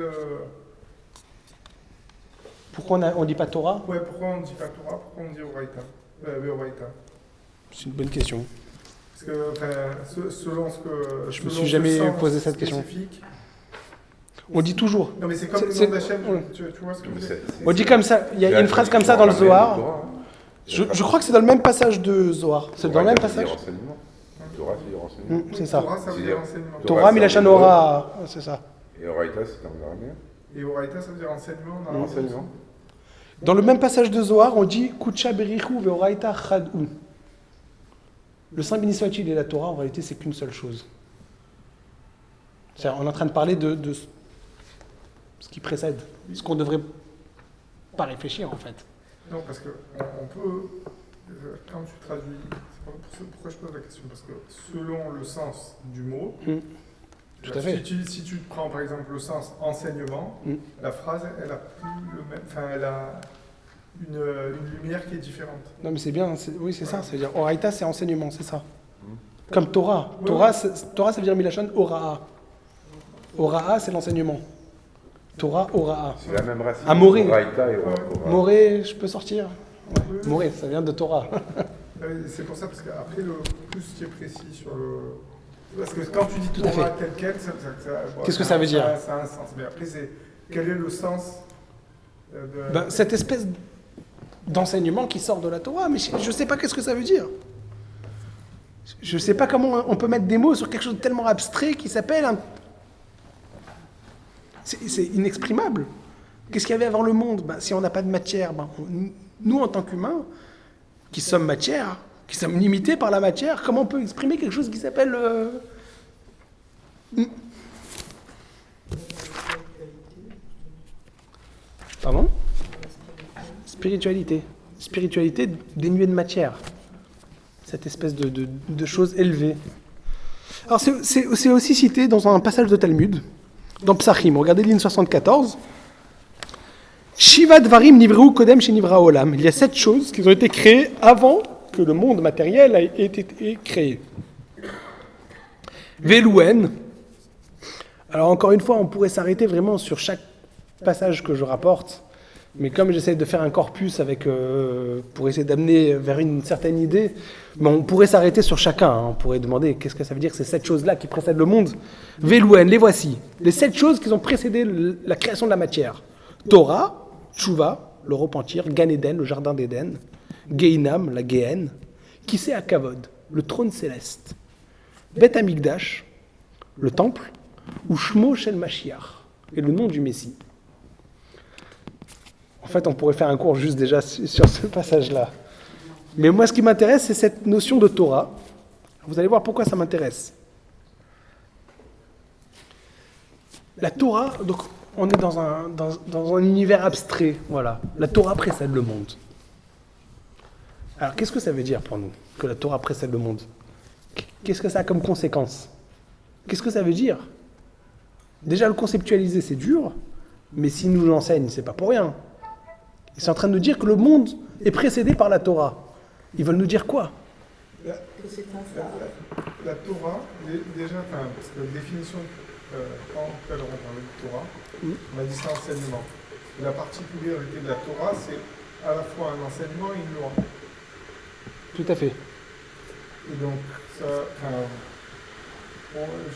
Pourquoi on ne dit pas Torah? Ouais, pourquoi on ne dit pas Torah? Pourquoi on dit Oraïta? Oraïta. C'est une bonne question. Parce que, enfin, selon ce que... Je me suis jamais posé cette question. On dit toujours. Non, mais c'est comme le nom d'Hachem, tu vois ce que je veux dire? On dit comme ça, il y a une phrase comme ça dans le Zohar. Je crois que c'est dans le même passage de Zohar. C'est dans le même passage. Torah, c'est du renseignement. C'est ça. Torah, ça veut dire enseignement. Torah, Milachan Ora, c'est ça. Et Oraïta, c'est en araméen. Et Oraïta, ça veut dire enseignement. On a Enseignement. Dans le même passage de Zohar, on dit Kucha berichu veoraita chadun. Le Saint béni soit-il et la Torah, en réalité, c'est qu'une seule chose. C'est-à-dire, on est en train de parler de ce qui précède, ce qu'on ne devrait pas réfléchir, en fait. Non, parce qu'on peut, quand tu traduis, pourquoi je pose la question? Parce que selon le sens du mot, Tout à fait. Si tu prends par exemple le sens enseignement, la phrase, elle a plus le même, enfin, elle a une lumière qui est différente. Non, mais c'est bien, oui, c'est ça. Ça veut dire Oraïta, c'est enseignement, c'est ça. Comme Torah. Torah, ça veut dire Milachan Ora'a. Ora'a, c'est l'enseignement. Torah, Horaa. C'est la même racine. Ah, Moré. Oraïta et Ora. Moré, je peux sortir ouais. Moré, ça vient de Torah. C'est pour ça, parce qu'après, plus tu es précis sur le... Parce que quand tu dis Tout à Torah fait. tel quel, Qu'est-ce que ça veut dire? Ça a un sens. Mais après, quel est le sens de... Ben, cette espèce d'enseignement qui sort de la Torah, mais je ne sais pas qu'est-ce que ça veut dire. Je ne sais pas comment on peut mettre des mots sur quelque chose de tellement abstrait qui s'appelle un... C'est inexprimable. Qu'est-ce qu'il y avait avant le monde? Ben, si on n'a pas de matière, nous en tant qu'humains, qui sommes matière, qui sommes limités par la matière, comment on peut exprimer quelque chose qui s'appelle... Pardon? Spiritualité. Spiritualité dénuée de matière. Cette espèce de chose élevée. Alors c'est aussi cité dans un passage de Talmud, dans Psachim. Regardez ligne 74. Shiva Dvarim Nivreu Kodem Shenivra Olam. Il y a 7 choses qui ont été créées avant que le monde matériel ait été créé. Velouen. Alors encore une fois, on pourrait s'arrêter vraiment sur chaque passage que je rapporte, mais comme j'essaie de faire un corpus avec, pour essayer d'amener vers une certaine idée, mais on pourrait s'arrêter sur chacun. On pourrait demander qu'est-ce que ça veut dire ces 7 choses-là qui précèdent le monde. Velouen, les voici. Les 7 choses qui ont précédé la création de la matière. Torah, Tshuva, le repentir, Gan Eden, le jardin d'Éden, Geinam, la Géhenne, Kisei HaKavod, le trône céleste, Bet Hamikdash, le temple, ou Shmo Shel Mashiach, et le nom du Messie. En fait, on pourrait faire un cours juste déjà sur ce passage-là. Mais moi, ce qui m'intéresse, c'est cette notion de Torah. Vous allez voir pourquoi ça m'intéresse. La Torah, donc on est dans un univers abstrait, voilà. La Torah précède le monde. Alors, qu'est-ce que ça veut dire pour nous, que la Torah précède le monde? Qu'est-ce que ça a comme conséquence? Qu'est-ce que ça veut dire? Déjà, le conceptualiser, c'est dur, mais s'ils nous l'enseignent, c'est pas pour rien. Ils sont en train de nous dire que le monde est précédé par la Torah. Ils veulent nous dire quoi? Que c'est un phare. La Torah, déjà, parce que la définition, quand on parlait de Torah, on a dit c'est enseignement. La particularité de la Torah, c'est à la fois un enseignement et une loi. Tout à fait. Et donc,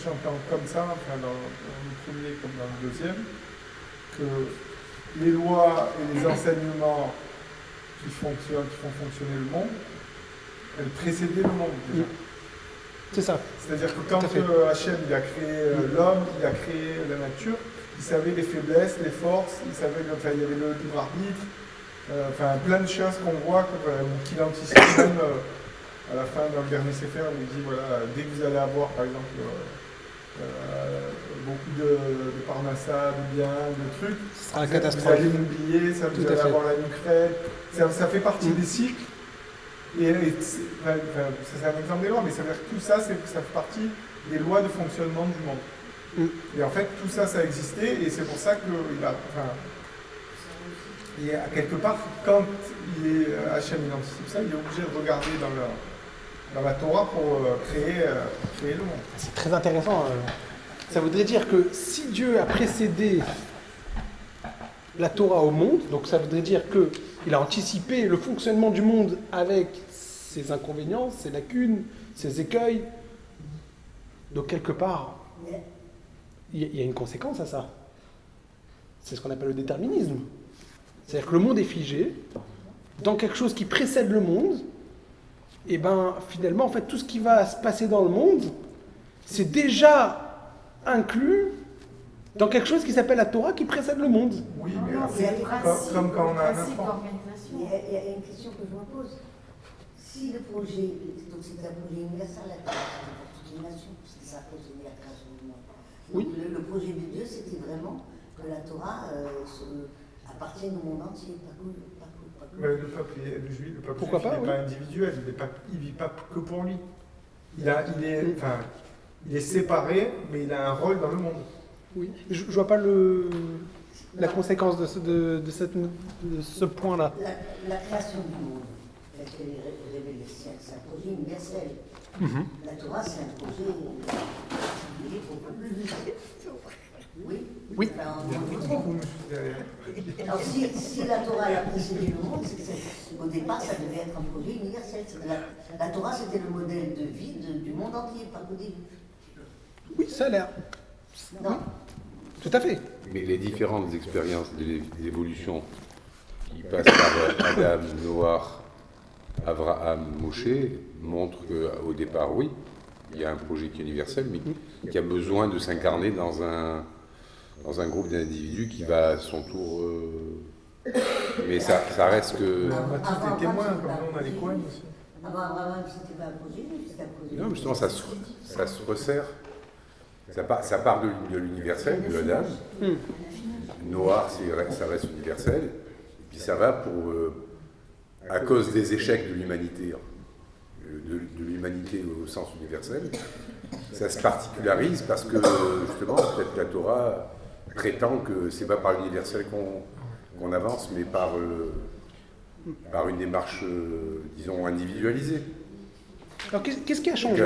j'entends comme ça, dans le premier comme dans le deuxième, que les lois et les enseignements qui font fonctionner le monde, elles précédaient le monde déjà. C'est ça. C'est-à-dire que quand Hachem il a créé l'homme, il a créé la nature, il savait les faiblesses, les forces, il savait il y avait le libre arbitre, plein de choses qu'on voit, qu'il anticipe même à la fin dans le dernier Sefer, où il dit voilà, dès que vous allez avoir par exemple beaucoup de parnassa, de biens, de trucs, Ce sera la catastrophe. vous allez m'oublier, vous allez avoir la nuque raide, ça fait partie des cycles. C'est un exemple des lois, mais ça veut dire que tout ça, ça fait partie des lois de fonctionnement du monde. Et en fait, tout ça, ça a existé, et c'est pour ça qu'il a... Et à quelque part, quand Hachem anticipe ça, il est obligé de regarder dans la Torah pour créer le monde. C'est très intéressant. Ça voudrait dire que si Dieu a précédé la Torah au monde, donc ça voudrait dire qu'il a anticipé le fonctionnement du monde avec ses inconvénients, ses lacunes, ses écueils. Donc quelque part, il y a une conséquence à ça. C'est ce qu'on appelle le déterminisme. C'est-à-dire que le monde est figé dans quelque chose qui précède le monde, et finalement, en fait, tout ce qui va se passer dans le monde, c'est déjà inclus dans quelque chose qui s'appelle la Torah qui précède le monde. Oui, mais Non, c'est le principe. comme quand on a un Principe enfant. d'organisation. Il y a une question que je me pose. Si le projet, donc c'est un projet universel, la Torah, c'est pour toutes les nations, parce que ça a procédé à la création du monde. Oui. Donc, le projet de Dieu, c'était vraiment que la Torah appartienne au monde entier, pas que. Le peuple juif, Pourquoi pas, il n'est oui. pas individuel, il ne vit pas que pour lui. Il est séparé, mais il a un rôle dans le monde. Oui. Je vois pas la conséquence de ce point-là. La création du monde, telle qu'elle est révélée, c'est un projet universel. La Torah, c'est un projet particulier pour le peuple juif. Oui. Oui. Enfin, Il y a beaucoup de choses derrière. alors si la Torah elle a précédé le monde, c'est que au départ ça devait être un projet universel. La Torah c'était le modèle de vie du monde entier, pas qu'au début. Oui, ça a l'air. Non. Tout à fait. Mais les différentes expériences d'évolution qui passent par Adam, Noah, Abraham, Moshe montrent qu'au départ, oui, il y a un projet qui est universel, mais qui a besoin de s'incarner dans un groupe d'individus qui va à son tour. Mais ça reste que. Baptiste est témoin, comme nous on a les Cohen aussi. Avant Abraham, c'était pas un projet, c'était un projet. Non, justement, ça se resserre. Ça part de l'universel, de Adam. Noah, ça reste universel. Et puis ça va pour. À cause des échecs de l'humanité, de l'humanité au sens universel, ça se particularise parce que, justement, peut-être la Torah prétend que c'est pas par l'universel qu'on avance, mais par une démarche, disons, individualisée. Alors qu'est-ce qui a changé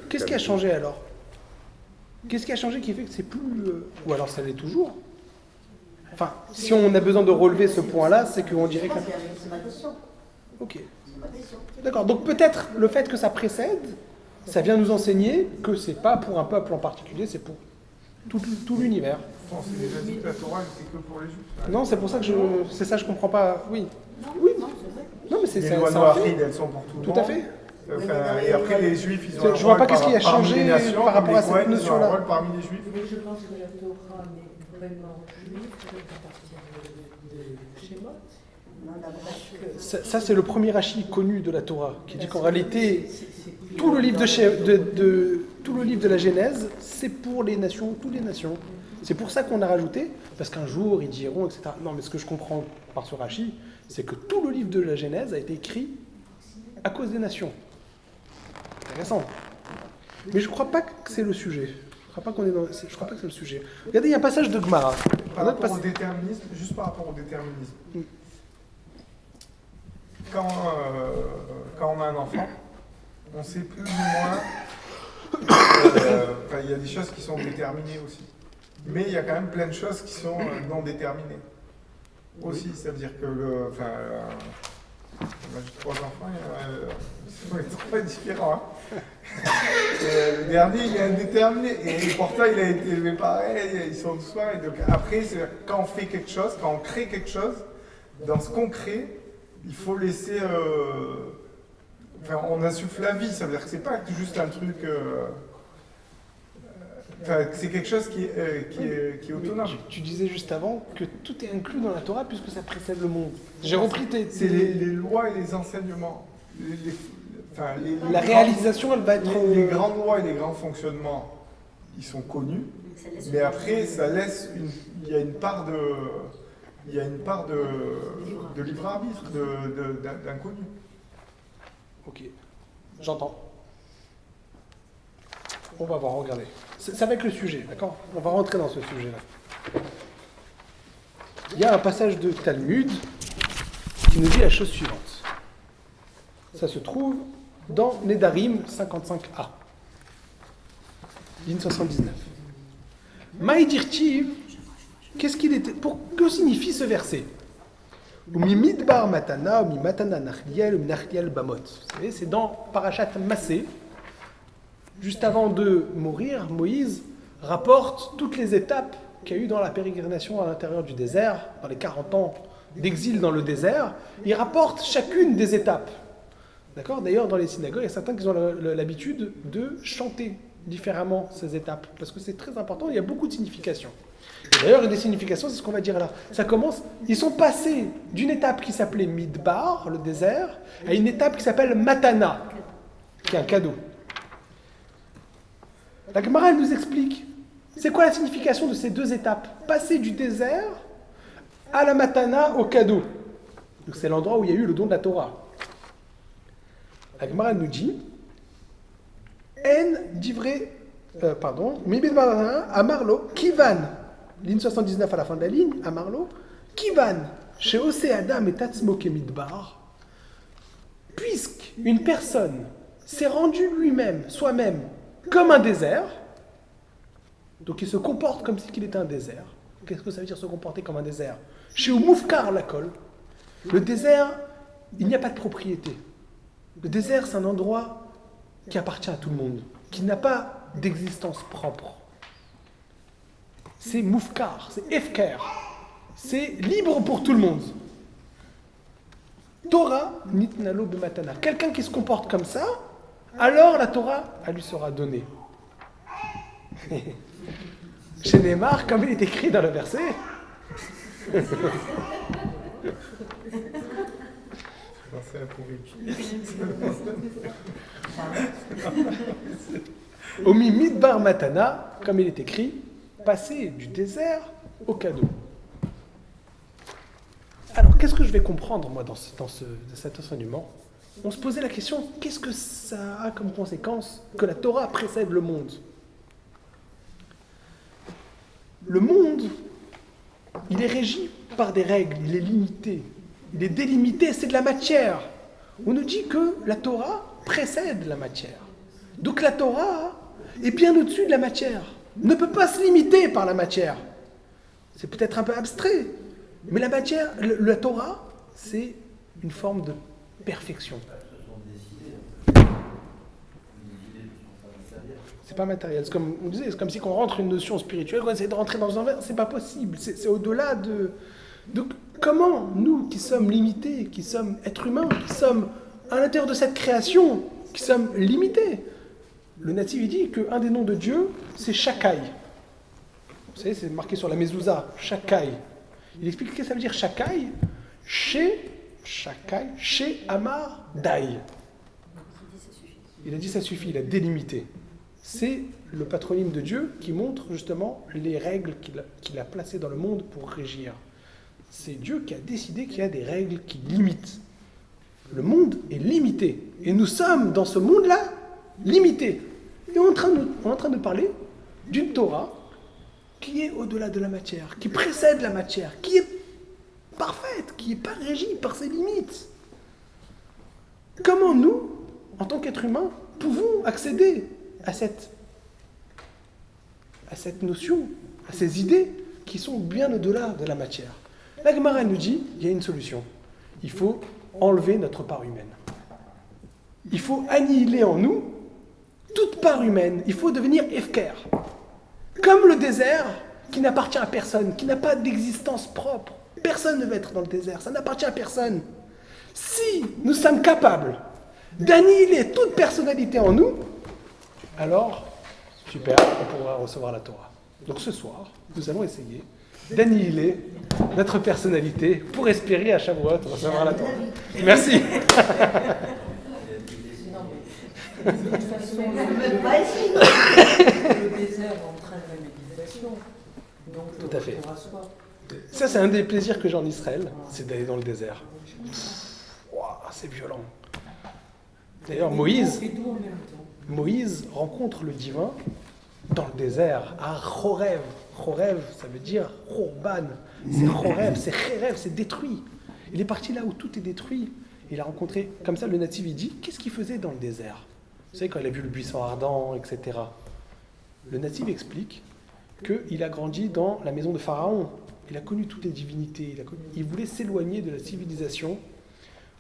Qu'est-ce qui a changé alors? Qu'est-ce qui a changé qui fait que c'est plus... Ou alors ça l'est toujours? Enfin, si on a besoin de relever ce point-là, c'est qu'on dirait que... C'est ma question. Ok. C'est ma question. D'accord, donc peut-être le fait que ça précède, ça vient nous enseigner que c'est pas pour un peuple en particulier, c'est pour tout l'univers. On s'est déjà dit que la Torah c'était que pour les Juifs. Non, c'est pour ça que c'est ça, je comprends pas. Oui. Oui. Non, mais c'est Les ça. lois C'est un noachides, fait. elles sont pour tout le Tout monde. à fait. Enfin, et après, les Juifs, ils ont un Je vois rôle pas qu'est-ce qui a parmi changé les nations, par rapport comme à les cette Cohen, ils ont notion-là. un rôle parmi les Juifs. Mais je pense que la Torah n'est vraiment juive qu'à partir de Shemot. Non, d'abord. Ça, c'est le premier rachis connu de la Torah, qui dit qu'en réalité, tout le livre tout le livre de la Genèse, c'est pour les nations, toutes les nations. C'est pour ça qu'on a rajouté, parce qu'un jour, ils diront, etc. Non, mais ce que je comprends par ce rachis, c'est que tout le livre de la Genèse a été écrit à cause des nations. Intéressant. Mais je ne crois pas que c'est le sujet. Je crois pas que c'est le sujet. Regardez, il y a un passage de Gemara. Par rapport au déterminisme, juste par rapport au déterminisme. Quand on a un enfant, on sait plus ou moins. Il y a des choses qui sont déterminées aussi. Mais il y a quand même plein de choses qui sont non déterminées. Aussi, ça veut dire que moi j'ai 3 enfants, ils sont très différents. Hein. Le dernier, il est indéterminé. Et pourtant, il a été élevé pareil, ils sont tous pareils. Donc après, quand on fait quelque chose, quand on crée quelque chose, dans ce qu'on crée, il faut laisser... on insuffle la vie, ça veut dire que c'est pas juste un truc... c'est quelque chose qui est autonome. Tu disais juste avant que tout est inclus dans la Torah puisque ça précède le monde. J'ai repris C'est les lois et les enseignements. La réalisation, elle va être... Les grandes lois et les grands fonctionnements, ils sont connus. Mais après, ça laisse il y a une part de libre arbitre, d'inconnu. Ok, j'entends. On va voir, regardez. Ça va être le sujet, d'accord? On va rentrer dans ce sujet-là. Il y a un passage de Talmud qui nous dit la chose suivante. Ça se trouve dans Nedarim 55a, ligne 79. Maïdirtiv, que signifie ce verset? Midbar matana, matana nachliel, nachliel bamot. Vous savez, c'est dans Parashat Massé. Juste avant de mourir, Moïse rapporte toutes les étapes qu'il y a eu dans la pérégrination à l'intérieur du désert, dans les 40 ans d'exil dans le désert. Il rapporte chacune des étapes. D'accord? D'ailleurs, dans les synagogues, il y a certains qui ont l'habitude de chanter différemment ces étapes, parce que c'est très important, il y a beaucoup de significations. Et d'ailleurs, une des significations, c'est ce qu'on va dire là. Ça commence, ils sont passés d'une étape qui s'appelait Midbar, le désert, à une étape qui s'appelle Matana, qui est un cadeau. La Gemara, elle nous explique, c'est quoi la signification de ces deux étapes? Passer du désert à la Matana, au cadeau. Donc c'est l'endroit où il y a eu le don de la Torah. La Gemara nous dit, Amarlo, Kivan, ligne 79 à la fin de la ligne, Amarlo, Kivan, chez Osé Adam et Tatsmo Kemidbar, puisqu'une personne s'est rendue soi-même, comme un désert, Donc il se comporte comme s'il était un désert. Qu'est-ce que ça veut dire se comporter comme un désert? Chez Moufkar Lakol, le désert, il n'y a pas de propriété. Le désert, c'est un endroit qui appartient à tout le monde, qui n'a pas d'existence propre. C'est Moufkar, c'est Efker. C'est libre pour tout le monde. Torah nitnalo b'matana. Quelqu'un qui se comporte comme ça, alors la Torah, elle lui sera donnée. Chez Neymar, comme il est écrit dans le verset, Omi midbar matana, comme il est écrit, passer du désert au cadeau. Alors, qu'est-ce que je vais comprendre, moi, dans cet enseignement? On se posait la question, qu'est-ce que ça a comme conséquence que la Torah précède le monde? Le monde, il est régi par des règles, il est limité, il est délimité, c'est de la matière. On nous dit que la Torah précède la matière. Donc la Torah est bien au-dessus de la matière, ne peut pas se limiter par la matière. C'est peut-être un peu abstrait, mais la matière, la Torah, c'est une forme de perfection. C'est pas matériel. C'est comme on disait, c'est comme si on rentre une notion spirituelle, on essaie de rentrer dans un verre, c'est pas possible. C'est au-delà de. Donc, comment nous, qui sommes limités, qui sommes êtres humains, qui sommes à l'intérieur de cette création, qui sommes limités, le natif il dit qu'un des noms de Dieu, c'est Shakai. Vous savez, c'est marqué sur la mezouza, Shakai. Il explique ce que ça veut dire Shakai. Shakai, chez Amar Dai. Il a dit ça suffit, il a délimité. C'est le patronyme de Dieu qui montre justement les règles qu'il a placées dans le monde pour régir. C'est Dieu qui a décidé qu'il y a des règles qui limitent. Le monde est limité. Et nous sommes dans ce monde-là limités. Et on est en train de parler d'une Torah qui est au-delà de la matière, qui précède la matière, qui est parfaite, qui n'est pas régie par ses limites. Comment nous, en tant qu'êtres humains, pouvons accéder à cette notion, à ces idées qui sont bien au-delà de la matière? La Gemara nous dit, il y a une solution. Il faut enlever notre part humaine. Il faut annihiler en nous toute part humaine. Il faut devenir Efker. Comme le désert qui n'appartient à personne, qui n'a pas d'existence propre. Personne ne veut être dans le désert, ça n'appartient à personne. Si nous sommes capables d'annihiler toute personnalité en nous, alors, super, on pourra recevoir la Torah. Donc ce soir, nous allons essayer d'annihiler notre personnalité pour espérer à Shavuot recevoir la Torah. Merci. De toute façon, le désert entraîne la méditation. Donc, Tout à fait. on rassoit. Ça, c'est un des plaisirs que j'ai en Israël, c'est d'aller dans le désert. Ouah, c'est violent. D'ailleurs, Moïse rencontre le divin dans le désert, à Chorev. Chorev, ça veut dire Khorban. C'est Chorev, c'est Cherev, c'est détruit. Il est parti là où tout est détruit. Il a rencontré, comme ça, le natif, il dit, qu'est-ce qu'il faisait dans le désert? Vous savez, quand il a vu le buisson ardent, etc. Le natif explique qu'il a grandi dans la maison de Pharaon. Il a connu toutes les divinités. Il voulait s'éloigner de la civilisation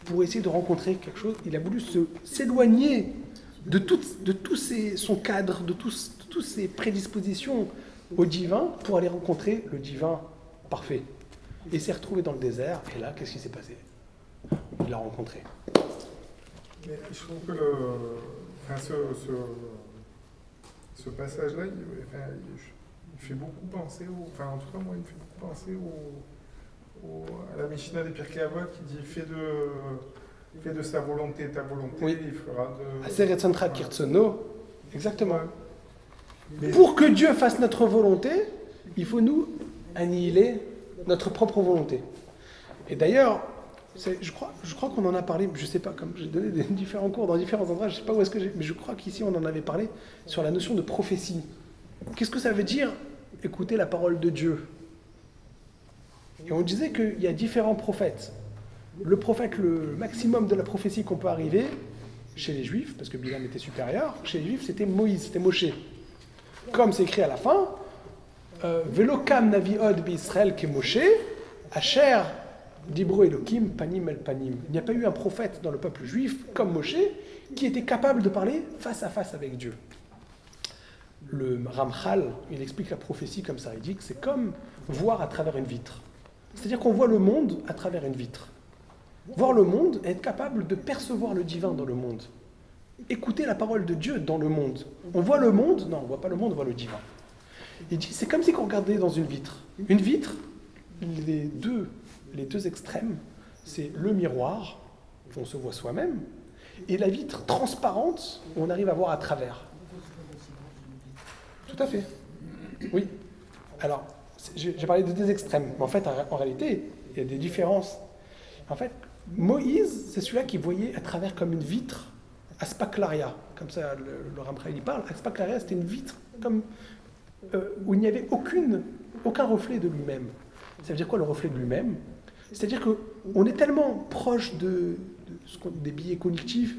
pour essayer de rencontrer quelque chose. Il a voulu s'éloigner de tout son cadre, de toutes ses prédispositions au divin pour aller rencontrer le divin parfait. Et il s'est retrouvé dans le désert. Et là, qu'est-ce qui s'est passé? Il l'a rencontré. Mais je trouve que ce passage-là, il fait beaucoup penser en tout cas, moi, il me fait beaucoup penser à la Mishnah des Pirkei Avot qui dit fais de sa volonté ta volonté, oui. Il fera de... Aseret Santra Kirtsono, exactement. Ouais. Mais... Pour que Dieu fasse notre volonté, il faut nous annihiler notre propre volonté. Et d'ailleurs, je crois qu'on en a parlé, je ne sais pas, comme j'ai donné différents cours dans différents endroits, je ne sais pas où est-ce que mais je crois qu'ici on en avait parlé sur la notion de prophétie. Qu'est-ce que ça veut dire écouter la parole de Dieu? Et on disait qu'il y a différents prophètes. Le prophète, le maximum de la prophétie qu'on peut arriver chez les Juifs, parce que Bilam était supérieur, chez les Juifs c'était Moïse, c'était Moshe. Comme c'est écrit à la fin, Velokam Navi Od B'Israël Kemoshe, Asher Dibro Elohim Panim El Panim. Il n'y a pas eu un prophète dans le peuple juif comme Moshe qui était capable de parler face à face avec Dieu. Le Ramchal, il explique la prophétie comme ça. Il dit que c'est comme voir à travers une vitre. C'est-à-dire qu'on voit le monde à travers une vitre. Voir le monde et être capable de percevoir le divin dans le monde. Écouter la parole de Dieu dans le monde. On voit le monde? Non, on ne voit pas le monde, on voit le divin. Il dit, c'est comme si on regardait dans une vitre. Une vitre, les deux extrêmes, c'est le miroir, où on se voit soi-même, et la vitre transparente, où on arrive à voir à travers. Tout à fait. Oui. Alors, j'ai parlé de deux extrêmes, mais en fait, en réalité, il y a des différences. En fait, Moïse, c'est celui-là qui voyait à travers comme une vitre, Aspaklaria, comme ça le Ramchal y parle. Aspaklaria, c'était une vitre comme, où il n'y avait aucun reflet de lui-même. Ça veut dire quoi le reflet de lui-même? C'est-à-dire qu'on est tellement proche des biais cognitifs,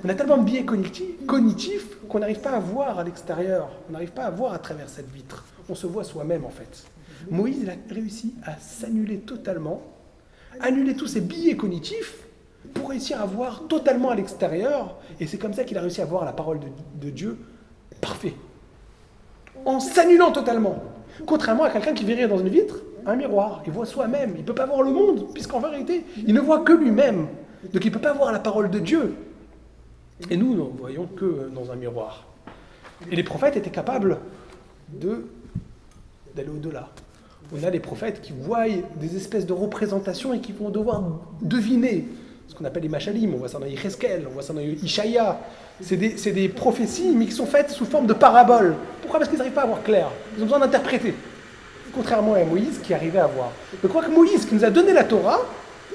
on a tellement de biais cognitifs qu'on n'arrive pas à voir à l'extérieur, on n'arrive pas à voir à travers cette vitre. On se voit soi-même en fait. Moïse, il a réussi à s'annuler totalement, annuler tous ses biais cognitifs pour réussir à voir totalement à l'extérieur. Et c'est comme ça qu'il a réussi à voir la parole de Dieu parfait. En s'annulant totalement. Contrairement à quelqu'un qui verrait dans une vitre un miroir. Il voit soi-même. Il ne peut pas voir le monde, puisqu'en vérité, il ne voit que lui-même. Donc il ne peut pas voir la parole de Dieu. Et nous ne voyons que dans un miroir. Et les prophètes étaient capables d'aller au-delà. On a des prophètes qui voient des espèces de représentations et qui vont devoir deviner ce qu'on appelle les machalim. On voit ça dans Yecheskel, on voit ça dans Ishaïa. C'est des prophéties, mais qui sont faites sous forme de paraboles. Pourquoi? Parce qu'ils n'arrivent pas à voir clair. Ils ont besoin d'interpréter. Contrairement à Moïse qui arrivait à voir. Je crois que Moïse, qui nous a donné la Torah,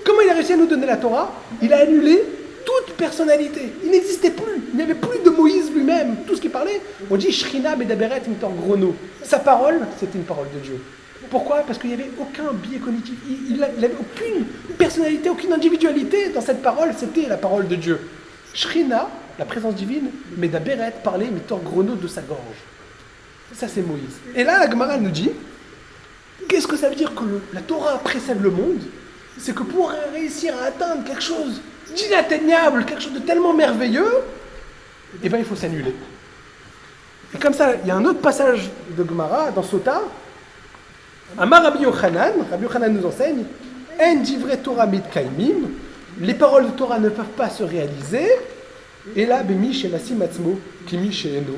comment il a réussi à nous donner la Torah? Il a annulé toute personnalité. Il n'existait plus. Il n'y avait plus de Moïse lui-même. Tout ce qu'il parlait, on dit Shrina Bedaberet Imtor Grono. Sa parole, c'était une parole de Dieu. Pourquoi? Parce qu'il n'y avait aucun biais cognitif. Il n'avait aucune personnalité, aucune individualité dans cette parole. C'était la parole de Dieu. Shrina, la présence divine, Bedaberet, parlait Imtor Grono de sa gorge. Ça, c'est Moïse. Et là, la Gemara nous dit, qu'est-ce que ça veut dire que la Torah précède le monde? C'est que pour réussir à atteindre quelque chose d'inatteignable, quelque chose de tellement merveilleux, eh bien, il faut s'annuler. Et comme ça, il y a un autre passage de Gemara dans Sota. Amar Rabbi Yochanan nous enseigne, En divrei Torah mitkaimim, les paroles de Torah ne peuvent pas se réaliser, et là, bemi shenasim atzmo, kimi sheeno.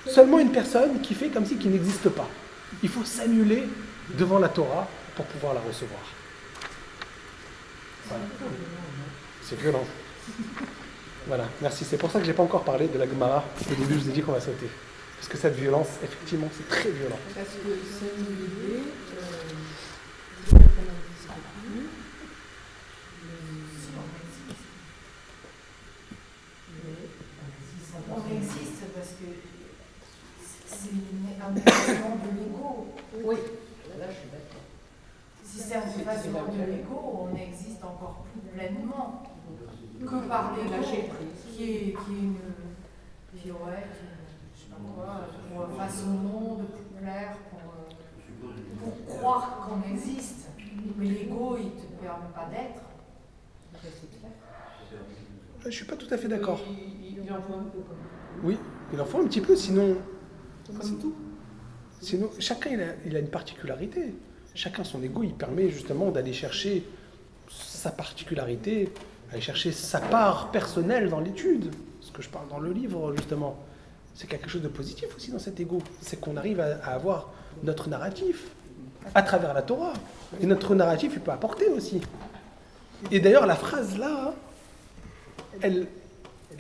Seulement une personne qui fait comme si qu'il n'existe pas. Il faut s'annuler devant la Torah pour pouvoir la recevoir. Voilà. C'est violent. Voilà, merci. C'est pour ça que je n'ai pas encore parlé de la Gemara. Au début, je vous ai dit qu'on va sauter. Parce que cette violence, effectivement, c'est très violent. Parce que s'annuler, qu'on n'existe plus, on existe parce que c'est un effacement de l'ego. oui, là je suis d'accord. Si c'est un effacement de l'ego, on existe encore plus pleinement que par l'ego, Lâcher prise. qui est une pirouette, je sais pas quoi, pour face au monde, pour plaire, pour croire qu'on existe. Mais l'ego, il ne te permet pas d'être. C'est clair. Je ne suis pas tout à fait d'accord. Il en faut un peu comme Oui, il en faut un petit peu, sinon... Comme tout. Sinon, chacun il a une particularité. Chacun son ego, il permet justement d'aller chercher sa particularité, aller chercher sa part personnelle dans l'étude. Ce que je parle dans le livre, justement. C'est quelque chose de positif aussi dans cet ego. C'est qu'on arrive à avoir notre narratif à travers la Torah. Et notre narratif, il peut apporter aussi. Et d'ailleurs, la phrase là, elle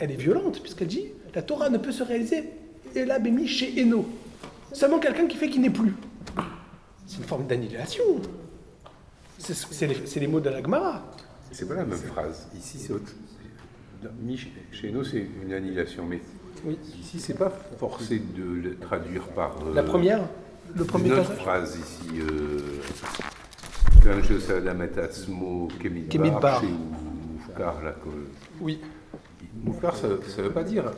est violente, puisqu'elle dit « La Torah ne peut se réaliser Ela Bemi chez Eno ». Seulement quelqu'un qui fait qu'il n'est plus. C'est une forme d'annihilation. C'est les mots de la Gemara. C'est pas la même phrase. Ici, c'est autre chose. Chez nous, c'est une annihilation, mais Oui. ici, c'est pas forcé de le traduire par La première, le premier une autre passage. phrase ici. Kemidbar. Kemidbar, chez Moufkar, là, Oui. Moufkar, ça ne veut pas dire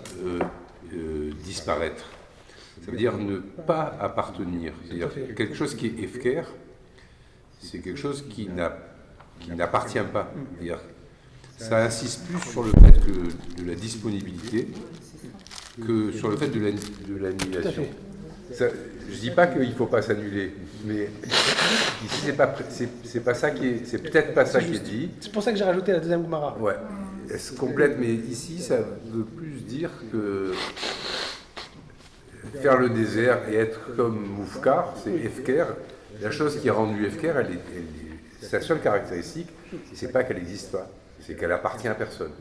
disparaître. Ça veut dire ne pas appartenir. C'est-à-dire quelque chose qui est efker, c'est quelque chose qui n'appartient pas. C'est-à-dire, ça insiste plus sur le fait de la disponibilité que sur le fait de l'annulation. Je ne dis pas qu'il ne faut pas s'annuler, mais ici c'est peut-être pas ça qui est dit. C'est pour ça que j'ai rajouté la deuxième Gemara. Ouais, elle se complète, mais ici ça veut plus dire que faire le désert et être comme Moufkar, c'est Efker. La chose qui est rendue Efker, sa seule caractéristique, c'est pas qu'elle n'existe pas, c'est qu'elle appartient à personne.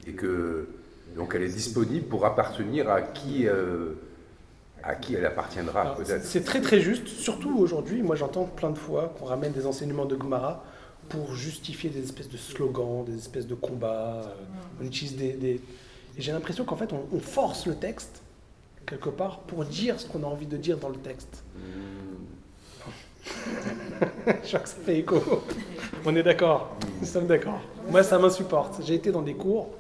Et que donc elle est disponible pour appartenir à qui elle appartiendra peut-être. C'est très très juste, surtout aujourd'hui. Moi j'entends plein de fois qu'on ramène des enseignements de Gemara pour justifier des espèces de slogans, des espèces de combats. On utilise Et j'ai l'impression qu'en fait on force le texte quelque part pour dire ce qu'on a envie de dire dans le texte. Je crois que ça fait écho. On est d'accord, nous sommes d'accord. Moi ça m'insupporte. J'ai été dans des cours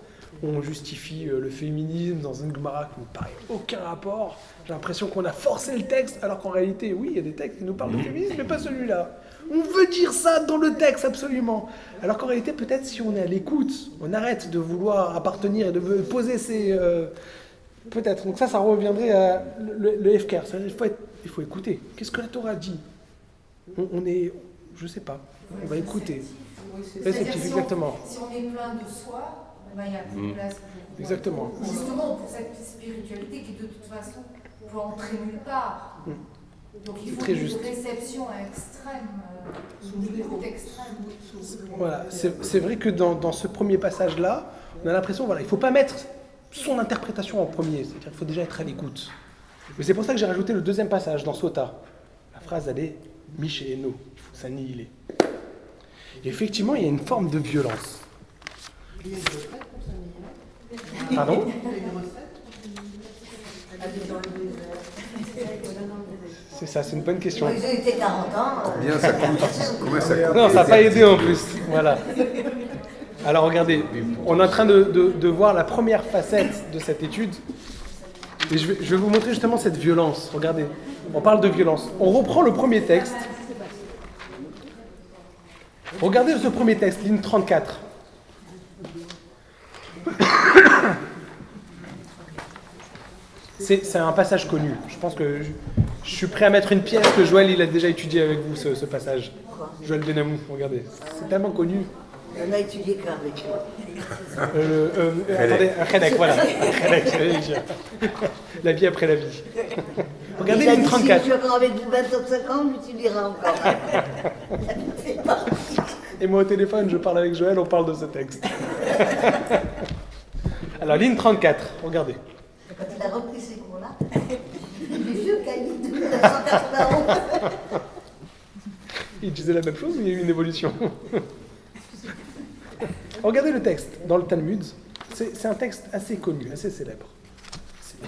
où on justifie le féminisme dans une Gemara qui ne me paraît aucun rapport. J'ai l'impression qu'on a forcé le texte, alors qu'en réalité, oui, il y a des textes qui nous parlent de féminisme, mais pas celui-là. On veut dire ça dans le texte, absolument. Alors qu'en réalité, peut-être si on est à l'écoute, on arrête de vouloir appartenir et de poser ses... Peut-être. Donc ça reviendrait à le FKR. Il faut écouter. Qu'est-ce que la Torah dit ? On est... Je sais pas. On va écouter. Réceptif, exactement. Si on est plein de soi, il n'y a plus de place pour... Exactement. Justement, pour cette spiritualité qui, de toute façon, peut entrer nulle part. Donc il faut une réception extrême, extrême. Voilà, c'est vrai que dans ce premier passage-là, on a l'impression, voilà, il ne faut pas mettre son interprétation en premier, c'est-à-dire qu'il faut déjà être à l'écoute. Mais c'est pour ça que j'ai rajouté le deuxième passage dans Sota. La phrase, elle est « Michéeno », il faut s'annihiler. Et effectivement, il y a une forme de violence. Pardon ? C'est ça, c'est une bonne question. Ils ont été 40 ans. Combien ça coûte ? Combien ça coûte ? Non, ça n'a pas aidé en plus. Voilà. Alors regardez, on est en train de voir la première facette de cette étude. Et je vais vous montrer justement cette violence. Regardez, on parle de violence. On reprend le premier texte. Regardez ce premier texte, ligne 34. C'est un passage connu. Je pense que je suis prêt à mettre une pièce que Joël il a déjà étudié avec vous, ce passage. Joël Benamou, regardez. C'est tellement connu. On a étudié qu'avec lui. Attendez, un Khédek, voilà. La vie après la vie. Regardez ligne 34. Si je suis encore avec vous 25 ans, tu liras encore. Ça me fait partie. Et moi au téléphone, je parle avec Joël, on parle de ce texte. Alors, ligne 34, regardez. Quand il a repris ces cours-là, il est vieux cahier de 1991. Il disait la même chose ou il y a eu une évolution? Regardez le texte dans le Talmud. C'est un texte assez connu, assez célèbre.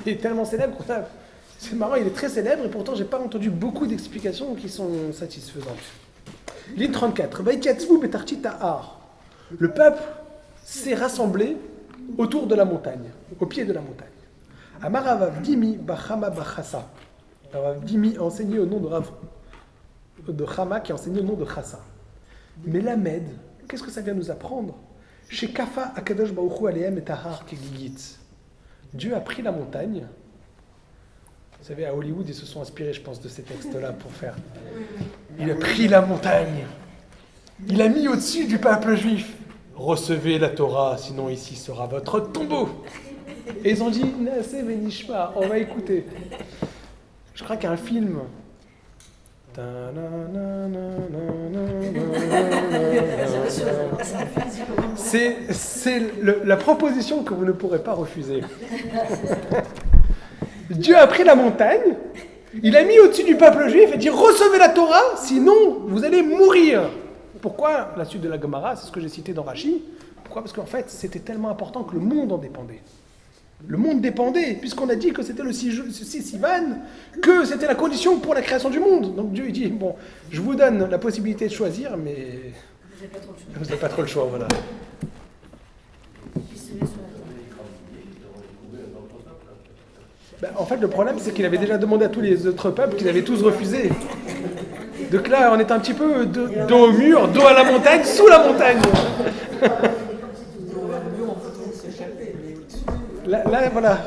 Il est tellement célèbre qu'on a... C'est marrant, il est très célèbre et pourtant j'ai pas entendu beaucoup d'explications qui sont satisfaisantes. Ligne 34. Le peuple s'est rassemblé autour de la montagne, au pied de la montagne. Amarav Dimi Bachama Bachassa. Rav Dimi a enseigné au nom de Chama qui a enseigné au nom de Chassa. Mais l'Amed, qu'est-ce que ça vient nous apprendre? Chez Kafa Akadosh Baruchu Aleem et Tahar Kegigit. Dieu a pris la montagne. Vous savez, à Hollywood, ils se sont inspirés, je pense, de ces textes-là pour faire. Il a pris la montagne. Il a mis au-dessus du peuple juif. Recevez la Torah, sinon ici sera votre tombeau. Et ils ont dit, Nassé Benishma, on va écouter. Je crois qu'il y a un film. C'est la proposition que vous ne pourrez pas refuser. Dieu a pris la montagne, il a mis au-dessus du peuple juif et dit recevez la Torah, sinon vous allez mourir. Pourquoi? La suite de la Gemara, c'est ce que j'ai cité dans Rashi. Pourquoi? Parce qu'en fait, c'était tellement important que le monde en dépendait. Le monde dépendait, puisqu'on a dit que c'était le 6 Sivan, que c'était la condition pour la création du monde. Donc Dieu il dit, bon, je vous donne la possibilité de choisir, mais vous n'avez pas trop le choix, voilà. En fait, le problème, c'est qu'il avait déjà demandé à tous les autres peuples qu'ils avaient tous refusé. Donc là, on est un petit peu dos au mur, dos à la montagne, sous la montagne. Là, voilà.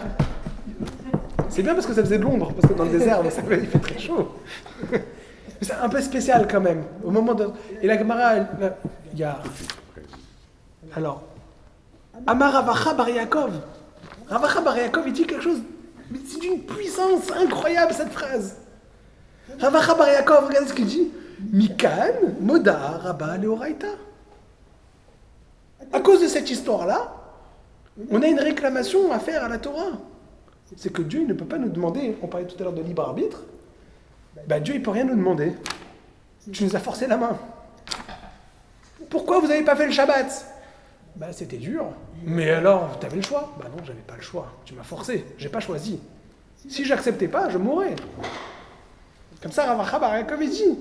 C'est bien parce que ça faisait de l'ombre, parce que dans le désert, il fait très chaud. Mais c'est un peu spécial quand même. Au moment de... Et la Gemara, il y a... Alors, Amar Ravacha Bar Yaakov. Ravacha Bar Yaakov, il dit quelque chose... Mais c'est d'une puissance incroyable, cette phrase. Ravacha Bar Yaakov, regardez ce qu'il dit. Mikan, Moda, Rabba, Leoraita. À cause de cette histoire-là, on a une réclamation à faire à la Torah. C'est que Dieu il ne peut pas nous demander, on parlait tout à l'heure de libre arbitre, Dieu il ne peut rien nous demander. Tu nous as forcé la main. Pourquoi vous n'avez pas fait le Shabbat? C'était dur. Mais alors, tu avais le choix? Non, j'avais pas le choix. Tu m'as forcé, j'ai pas choisi. Si j'acceptais pas, je mourrais. Comme ça, Ravacha Bar Yaakov dit,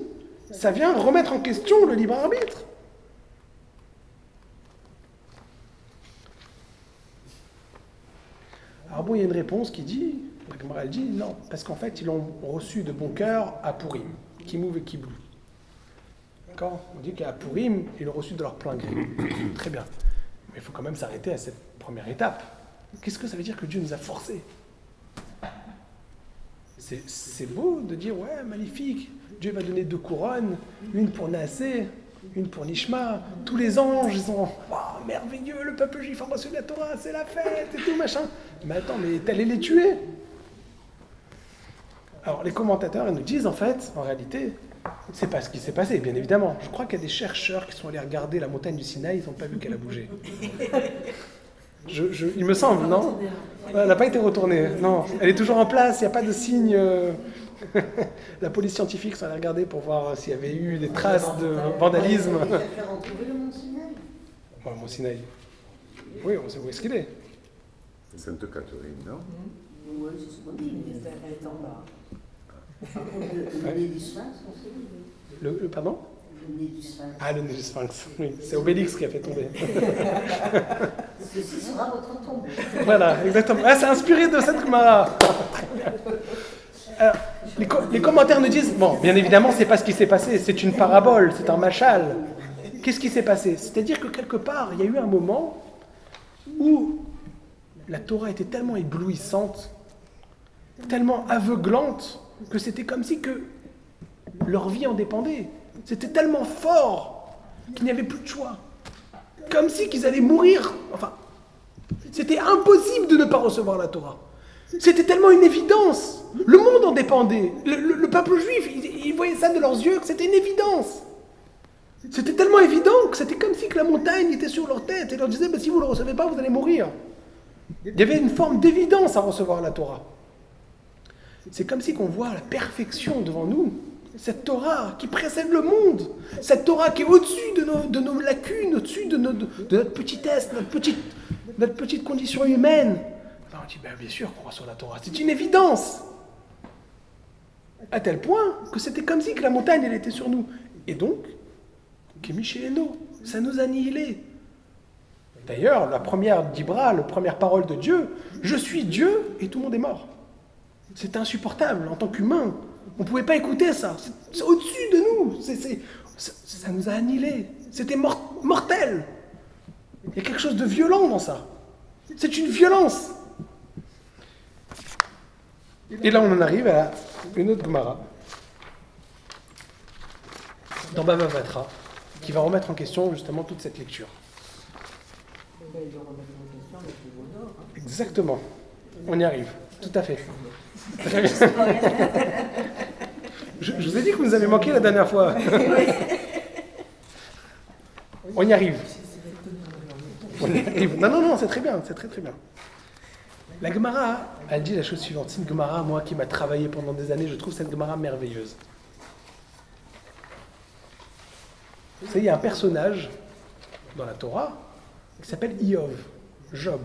ça vient remettre en question le libre arbitre. Alors bon, il y a une réponse qui dit, la Gemara dit, non, parce qu'en fait, ils l'ont reçu de bon cœur à Purim, Kimouv et Kiblou. D'accord? On dit qu'à Purim, ils l'ont reçu de leur plein gré. Très bien. Mais il faut quand même s'arrêter à cette première étape. Qu'est-ce que ça veut dire que Dieu nous a forcés? C'est beau de dire, ouais, magnifique, Dieu va donner 2 couronnes, une pour Naasé, une pour Nishma. Tous les anges, ils sont, oh, merveilleux, le peuple juif a reçu la Torah, c'est la fête et tout, machin. Mais attends, mais t'allais les tuer? Alors, les commentateurs, ils nous disent, en fait, en réalité, c'est pas ce qui s'est passé, bien évidemment. Je crois qu'il y a des chercheurs qui sont allés regarder la montagne du Sinaï, ils n'ont pas vu qu'elle a bougé. Il me semble, non? Elle n'a pas été retournée, non. Elle est toujours en place, il n'y a pas de signe. La police scientifique s'en allée regarder pour voir s'il y avait eu des traces de vandalisme. Ils ont retrouvé le mont Sinaï. Le mont Sinaï. Oui, on sait où est-ce qu'il est. Sainte Catherine, non? Oui, c'est ce qu'on dit, mais elle est en bas. Par contre, le nez du Sphinx, on sait où. Pardon? Le nez du Sphinx. Ah, le nez du Sphinx, oui. C'est Obélix qui a fait tomber. Ceci sera votre tombe. Voilà, exactement. Ah, c'est inspiré de cette Gemara. Alors, les commentaires nous disent, bon, bien évidemment, c'est pas ce qui s'est passé, c'est une parabole, c'est un machal. Qu'est-ce qui s'est passé? C'est-à-dire que quelque part, il y a eu un moment où la Torah était tellement éblouissante, tellement aveuglante, que c'était comme si que leur vie en dépendait. C'était tellement fort qu'il n'y avait plus de choix. Comme si qu'ils allaient mourir. Enfin, c'était impossible de ne pas recevoir la Torah. C'était tellement une évidence. Le monde en dépendait. Le peuple juif, il voyait ça de leurs yeux, que c'était une évidence. C'était tellement évident que c'était comme si que la montagne était sur leur tête et leur disait, si vous ne le recevez pas, vous allez mourir. Il y avait une forme d'évidence à recevoir la Torah. C'est comme si qu'on voit la perfection devant nous. Cette Torah qui précède le monde. Cette Torah qui est au-dessus de nos lacunes, au-dessus de notre petitesse, notre petite condition humaine. On dit, bien sûr qu'on reçoit la Torah. C'est une évidence. À tel point que c'était comme si que la montagne, elle était sur nous. Et donc, Kémichéeno, ça nous a annihilés. D'ailleurs, la première d'Ibra, la première parole de Dieu, je suis Dieu et tout le monde est mort. C'est insupportable en tant qu'humain. On ne pouvait pas écouter ça. C'est au-dessus de nous. Ça nous a annihilés. C'était mortel. Il y a quelque chose de violent dans ça. C'est une violence. Et là, on en arrive à une autre Gemara, dans Bava Batra, qui va remettre en question justement toute cette lecture. Exactement. On y arrive. Tout à fait. Je vous ai dit que vous nous avez manqué la dernière fois. On y arrive. Non, c'est très bien, c'est très très bien. La Gemara, elle dit la chose suivante. C'est une Gemara, moi, qui m'a travaillé pendant des années. Je trouve cette Gemara merveilleuse. Vous savez, il y a un personnage dans la Torah qui s'appelle Iov, Job.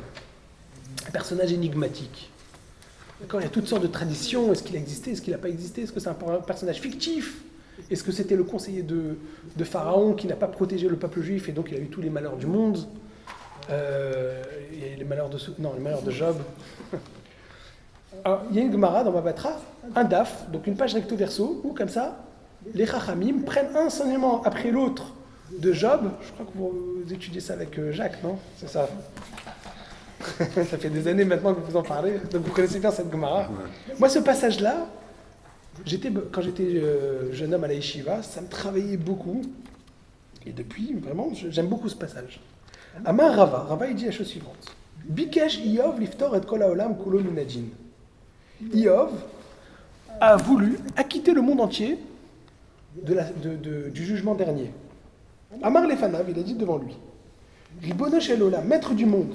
Un personnage énigmatique. D'accord, il y a toutes sortes de traditions. Est-ce qu'il a existé? Est-ce qu'il n'a pas existé? Est-ce que c'est un personnage fictif? Est-ce que c'était le conseiller de Pharaon qui n'a pas protégé le peuple juif et donc il a eu tous les malheurs du monde? Et les malheurs de Job. Alors, il y a une Gemara dans Babatra, un daf, donc une page recto verso, où comme ça, les Chachamim prennent un enseignement après l'autre de Job. Je crois que vous étudiez ça avec Jacques, non? C'est ça. Ça fait des années maintenant que vous en parlez, donc vous connaissez bien cette Gemara. Moi, ce passage-là, quand j'étais jeune homme à la yeshiva, ça me travaillait beaucoup. Et depuis, vraiment, j'aime beaucoup ce passage. Amar Rava, il dit la chose suivante. Bikesh Iov liftor et kol haolam kulo minadin. Iov a voulu acquitter le monde entier du jugement dernier. Amar Lefanav, il a dit devant lui. Ribono shel olam, maître du monde.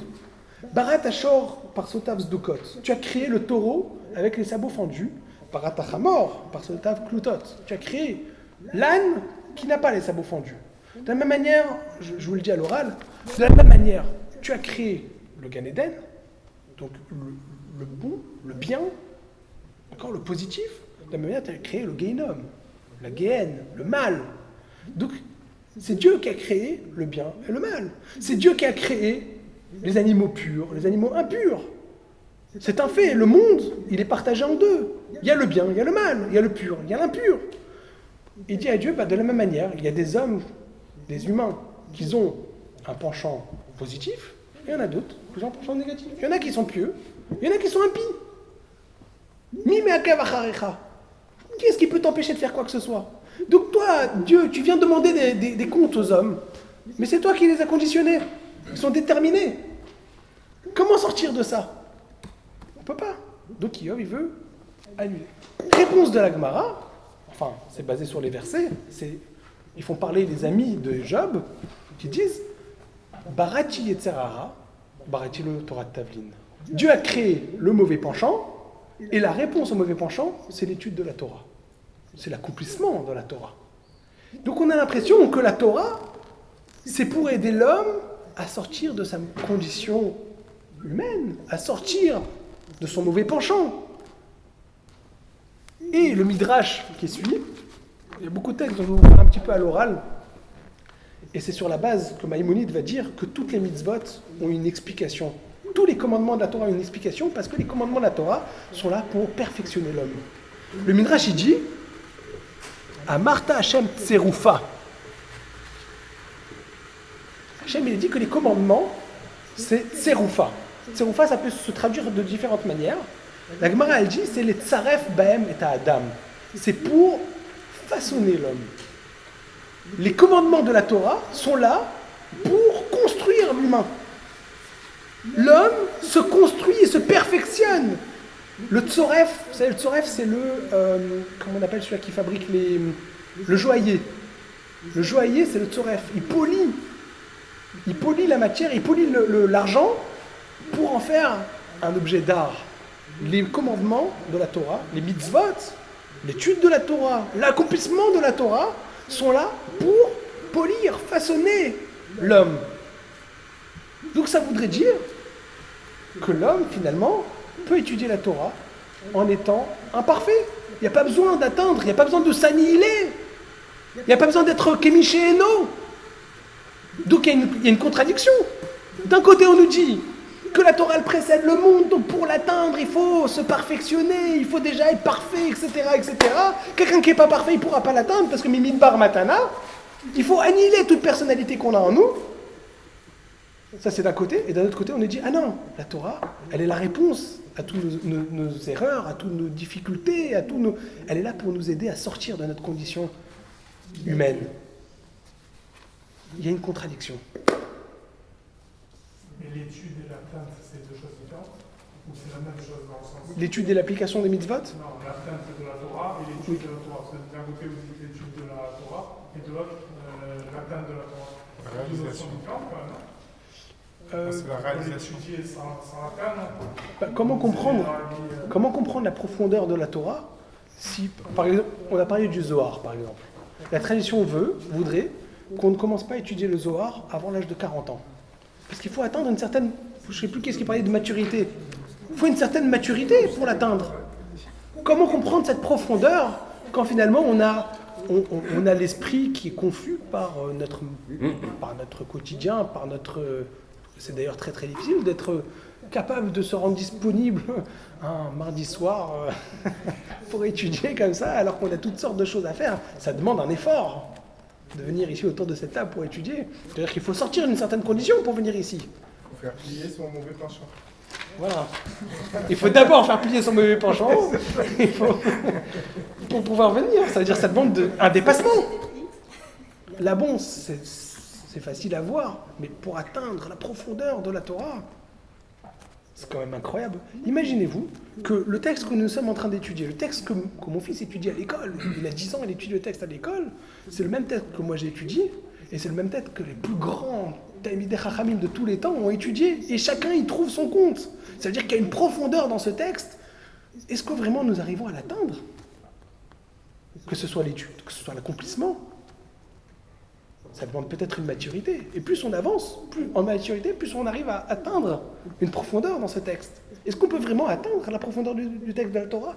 Barat Ashor par Sotav Zdukot. Tu as créé le taureau avec les sabots fendus. Barat Achamor par Sotav Klutot. Tu as créé l'âne qui n'a pas les sabots fendus. De la même manière, je vous le dis à l'oral, de la même manière, tu as créé le Gan Eden, donc le bon, le bien, encore le positif. De la même manière, tu as créé le Gehinom, la Géhenne, le mal. Donc, c'est Dieu qui a créé le bien et le mal. C'est Dieu qui a créé les animaux purs, les animaux impurs. C'est un fait. Le monde, il est partagé en deux. Il y a le bien, il y a le mal, il y a le pur, il y a l'impur. Il dit à Dieu, de la même manière, il y a des hommes, des humains, qui ont un penchant positif, et il y en a d'autres qui ont un penchant négatif. Il y en a qui sont pieux, il y en a qui sont impies. Qu'est-ce qui peut t'empêcher de faire quoi que ce soit? Donc toi, Dieu, tu viens demander des comptes aux hommes, mais c'est toi qui les as conditionnés. Ils sont déterminés. Comment sortir de ça? On ne peut pas. Donc Iov, il veut annuler. Réponse de la Gemara, enfin, c'est basé sur les versets, ils font parler les amis de Job, qui disent Barati Yetzerara, Barati le Torah de Tavlin. Dieu a créé le mauvais penchant, et la réponse au mauvais penchant, c'est l'étude de la Torah. C'est l'accomplissement de la Torah. Donc on a l'impression que la Torah, c'est pour aider l'homme à sortir de sa condition humaine, à sortir de son mauvais penchant. Et le Midrash qui suit, il y a beaucoup de textes dont je vais vous faire un petit peu à l'oral, et c'est sur la base que Maïmonide va dire que toutes les mitzvot ont une explication. Tous les commandements de la Torah ont une explication parce que les commandements de la Torah sont là pour perfectionner l'homme. Le Midrash il dit Amarta Hashem Tserufa. Hashem il dit que les commandements c'est Tserufa. Tserufa ça peut se traduire de différentes manières. La Gemara elle dit c'est les Tsaref Baem et Adam. C'est pour façonner l'homme. Les commandements de la Torah sont là pour construire l'humain. L'homme se construit et se perfectionne. Le tzoref, c'est comment on appelle celui-là qui fabrique le joaillier. Le joaillier, c'est le tzoref. Il polit la matière, il polit l'argent pour en faire un objet d'art. Les commandements de la Torah, les mitzvot, l'étude de la Torah, l'accomplissement de la Torah sont là pour polir, façonner l'homme. Donc ça voudrait dire que l'homme, finalement, peut étudier la Torah en étant imparfait. Il n'y a pas besoin d'atteindre, il n'y a pas besoin de s'annihiler. Il n'y a pas besoin d'être Kémiché et No. Donc il y a une contradiction. D'un côté, on nous dit que la Torah elle précède le monde, donc pour l'atteindre, il faut se perfectionner, il faut déjà être parfait, etc. etc. Quelqu'un qui n'est pas parfait, il ne pourra pas l'atteindre parce que Mimidbar Matana, il faut annihiler toute personnalité qu'on a en nous. Ça c'est d'un côté, et d'un autre côté on nous dit, ah non, la Torah, elle est la réponse à toutes nos erreurs, à toutes nos difficultés, elle est là pour nous aider à sortir de notre condition humaine. Il y a une contradiction. Mais l'étude et l'atteinte, c'est deux choses différentes? Ou c'est la même chose dans le sens? L'étude et l'application des mitzvot? Non, l'atteinte de la Torah et l'étude de la Torah. Parce que d'un côté vous dites l'étude de la Torah, et de l'autre l'atteinte de la Torah. C'est deux options différentes quand même, non? C'est la réalisation. Comment comprendre la profondeur de la Torah si, par exemple, on a parlé du Zohar, par exemple. La tradition voudrait qu'on ne commence pas à étudier le Zohar avant l'âge de 40 ans. Parce qu'il faut atteindre une certaine, je ne sais plus qu'est-ce qui parlait de maturité. Il faut une certaine maturité pour l'atteindre. Comment comprendre cette profondeur quand finalement on a l'esprit qui est confus par notre quotidien, par notre... C'est d'ailleurs très très difficile d'être capable de se rendre disponible un mardi soir pour étudier comme ça, alors qu'on a toutes sortes de choses à faire. Ça demande un effort de venir ici autour de cette table pour étudier. C'est-à-dire qu'il faut sortir d'une certaine condition pour venir ici. Il faut faire plier son mauvais penchant. Voilà. Il faut d'abord faire plier son mauvais penchant pour pouvoir venir. Ça veut dire que ça demande un dépassement. Là, bon, c'est facile à voir, mais pour atteindre la profondeur de la Torah, c'est quand même incroyable. Imaginez-vous que le texte que nous sommes en train d'étudier, le texte que mon fils étudie à l'école, il a 10 ans, il étudie le texte à l'école, c'est le même texte que moi j'ai étudié, et c'est le même texte que les plus grands Talmidei Chachamim de tous les temps ont étudié, et chacun y trouve son compte. Ça veut dire qu'il y a une profondeur dans ce texte. Est-ce que vraiment nous arrivons à l'atteindre ? Que ce soit l'étude, que ce soit l'accomplissement. Ça demande peut-être une maturité. Et plus on avance, plus en maturité, plus on arrive à atteindre une profondeur dans ce texte. Est-ce qu'on peut vraiment atteindre la profondeur du texte de la Torah ?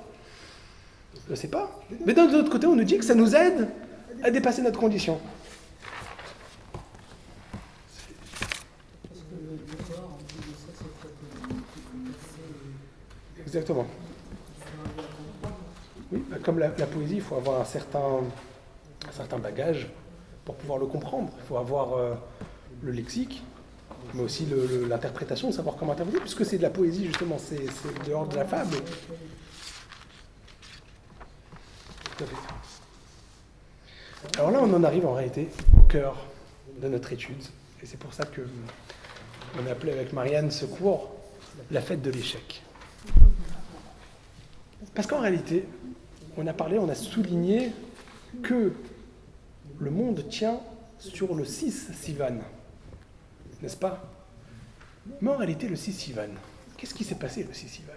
Je ne sais pas. Mais d'un autre côté, on nous dit que ça nous aide à dépasser notre condition. Exactement. Oui, comme la poésie, il faut avoir un certain bagage pour pouvoir le comprendre. Il faut avoir le lexique, mais aussi l'interprétation, savoir comment interpréter, puisque c'est de la poésie, justement, c'est de l'ordre de la fable. Tout à fait. Alors là, on en arrive en réalité au cœur de notre étude, et c'est pour ça que on a appelé avec Marianne ce cours la fête de l'échec. Parce qu'en réalité, on a souligné que le monde tient sur le 6 Sivan, n'est-ce pas ? Mais en réalité, le 6 Sivan, qu'est-ce qui s'est passé le 6 Sivan ?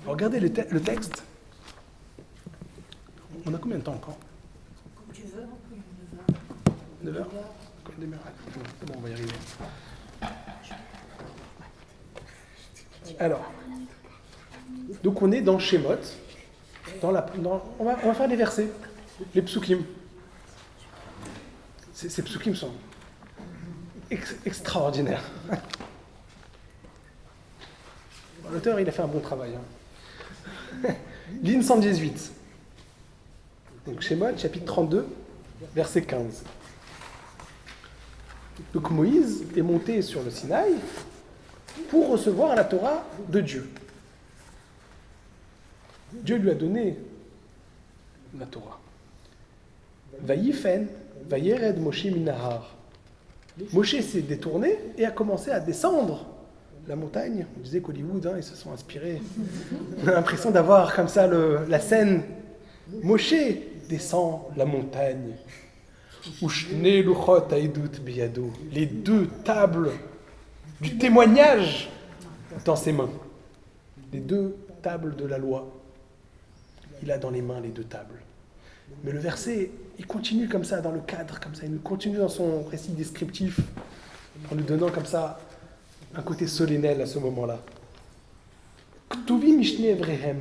Regardez le texte. On a combien de temps encore ? Comme tu veux, 9 heures. C'est bon, on va y arriver. Alors, donc on est dans Shemot, on va faire les versets, les psukim. Ces psukim sont extraordinaires. L'auteur, il a fait un bon travail. Ligne 118. Donc Shemot, chapitre 32, verset 15. Donc Moïse est monté sur le Sinaï pour recevoir la Torah de Dieu. Dieu lui a donné la Torah. Vayifen, vayered Moshe minahar. Moshe s'est détourné et a commencé à descendre la montagne. On disait qu'Hollywood, ils se sont inspirés. On a l'impression d'avoir comme ça la scène. Moshe descend la montagne. Ushne luchot haidut biyado. Les 2 tables du témoignage dans ses mains. Les 2 tables de la loi. Il a dans les mains les 2 tables. Mais le verset, il continue comme ça, dans le cadre, comme ça. Il continue dans son récit descriptif, en nous donnant comme ça un côté solennel à ce moment-là. Ktuvi mishne evrehem.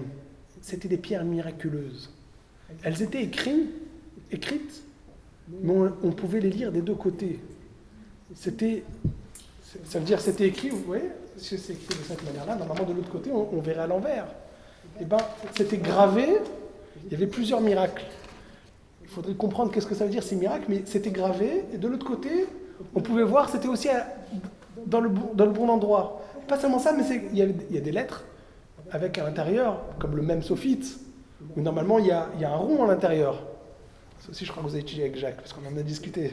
C'était des pierres miraculeuses. Elles étaient écrites, mais on pouvait les lire des 2 côtés. Ça veut dire c'était écrit, vous voyez, si c'est écrit de cette manière-là, normalement de l'autre côté, on verrait à l'envers. Et c'était gravé, il y avait plusieurs miracles. Il faudrait comprendre qu'est-ce que ça veut dire ces miracles, mais c'était gravé, et de l'autre côté, on pouvait voir, c'était aussi dans le bon endroit. Pas seulement ça, mais il y a des lettres avec à l'intérieur, comme le même sophite, où normalement il y a un rond à l'intérieur. Ça aussi, je crois que vous avez étudié avec Jacques, parce qu'on en a discuté.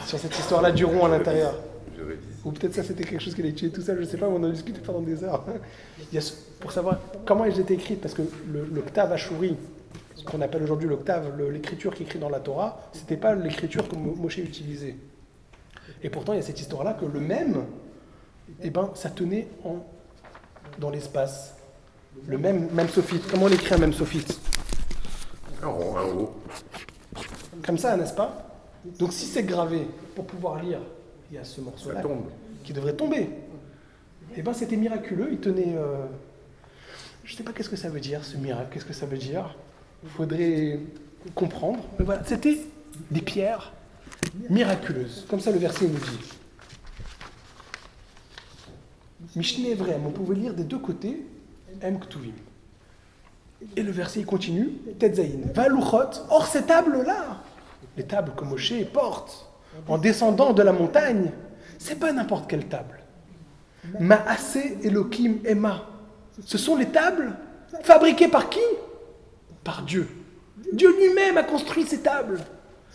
Sur cette histoire-là du rond à l'intérieur. Ou peut-être ça c'était quelque chose qu'il a étudié tout seul, je ne sais pas, mais on en a discuté pendant des heures. Pour savoir comment elles étaient écrites, parce que l'octave Ashuri, ce qu'on appelle aujourd'hui l'octave, l'écriture qui est écrite dans la Torah, c'était pas l'écriture que Moshe utilisait. Et pourtant, il y a cette histoire-là que le même, ça tenait dans l'espace. Le même sophite. Comment on écrit un même sophite ? Un rond, un haut. Comme ça, n'est-ce pas ? Donc si c'est gravé, pour pouvoir lire, il y a ce morceau-là qui devrait tomber. C'était miraculeux, il tenait... je ne sais pas qu'est-ce que ça veut dire, ce miracle, qu'est-ce que ça veut dire. Il faudrait comprendre. Mais voilà, c'était des pierres miraculeuses. Comme ça, le verset nous dit. Mishneh Evrem, on pouvait lire des deux côtés, Em Ktuvim. Et le verset il continue, Tetzaïn, Valuchot, or ces tables-là, les tables que Moshe porte en descendant de la montagne, c'est pas n'importe quelle table. Ma'aseh Elohim Ema. Ce sont les tables fabriquées par qui? Par Dieu. Dieu lui-même a construit ces tables.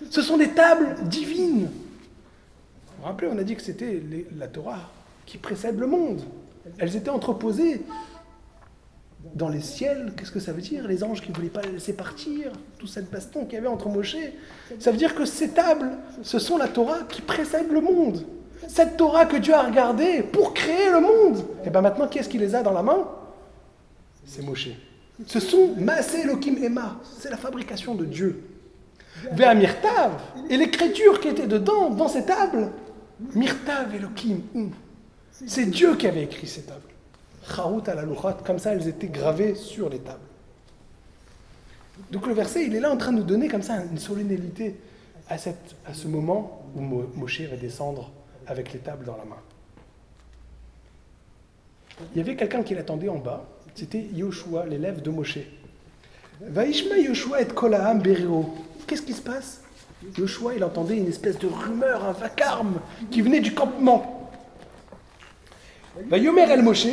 Ce sont des tables divines. Vous vous rappelez, on a dit que c'était la Torah qui précède le monde. Elles étaient entreposées dans les ciels. Qu'est-ce que ça veut dire? Les anges qui ne voulaient pas les laisser partir, tout cette baston qu'il y avait entre Moshe. Ça veut dire que ces tables, ce sont la Torah qui précède le monde. Cette Torah que Dieu a regardée pour créer le monde. Et bien maintenant, qui est-ce qui les a dans la main? C'est Moshe. Ce sont Maaseh Elohim Ema. C'est la fabrication de Dieu. Vea Mirtav. Et l'écriture qui était dedans, dans ces tables, Mirtav Elohim. C'est Dieu qui avait écrit ces tables. Charut ala luchat, comme ça elles étaient gravées sur les tables. Donc le verset, il est là en train de nous donner comme ça une solennité à ce moment où Moshe va descendre avec les tables dans la main. Il y avait quelqu'un qui l'attendait en bas, c'était Yoshua, l'élève de Moshe. Vaishma Yoshua et kol ha'am bereo. Qu'est-ce qui se passe? Yoshua, il entendait une espèce de rumeur, un vacarme qui venait du campement. Vayomer el Moshe,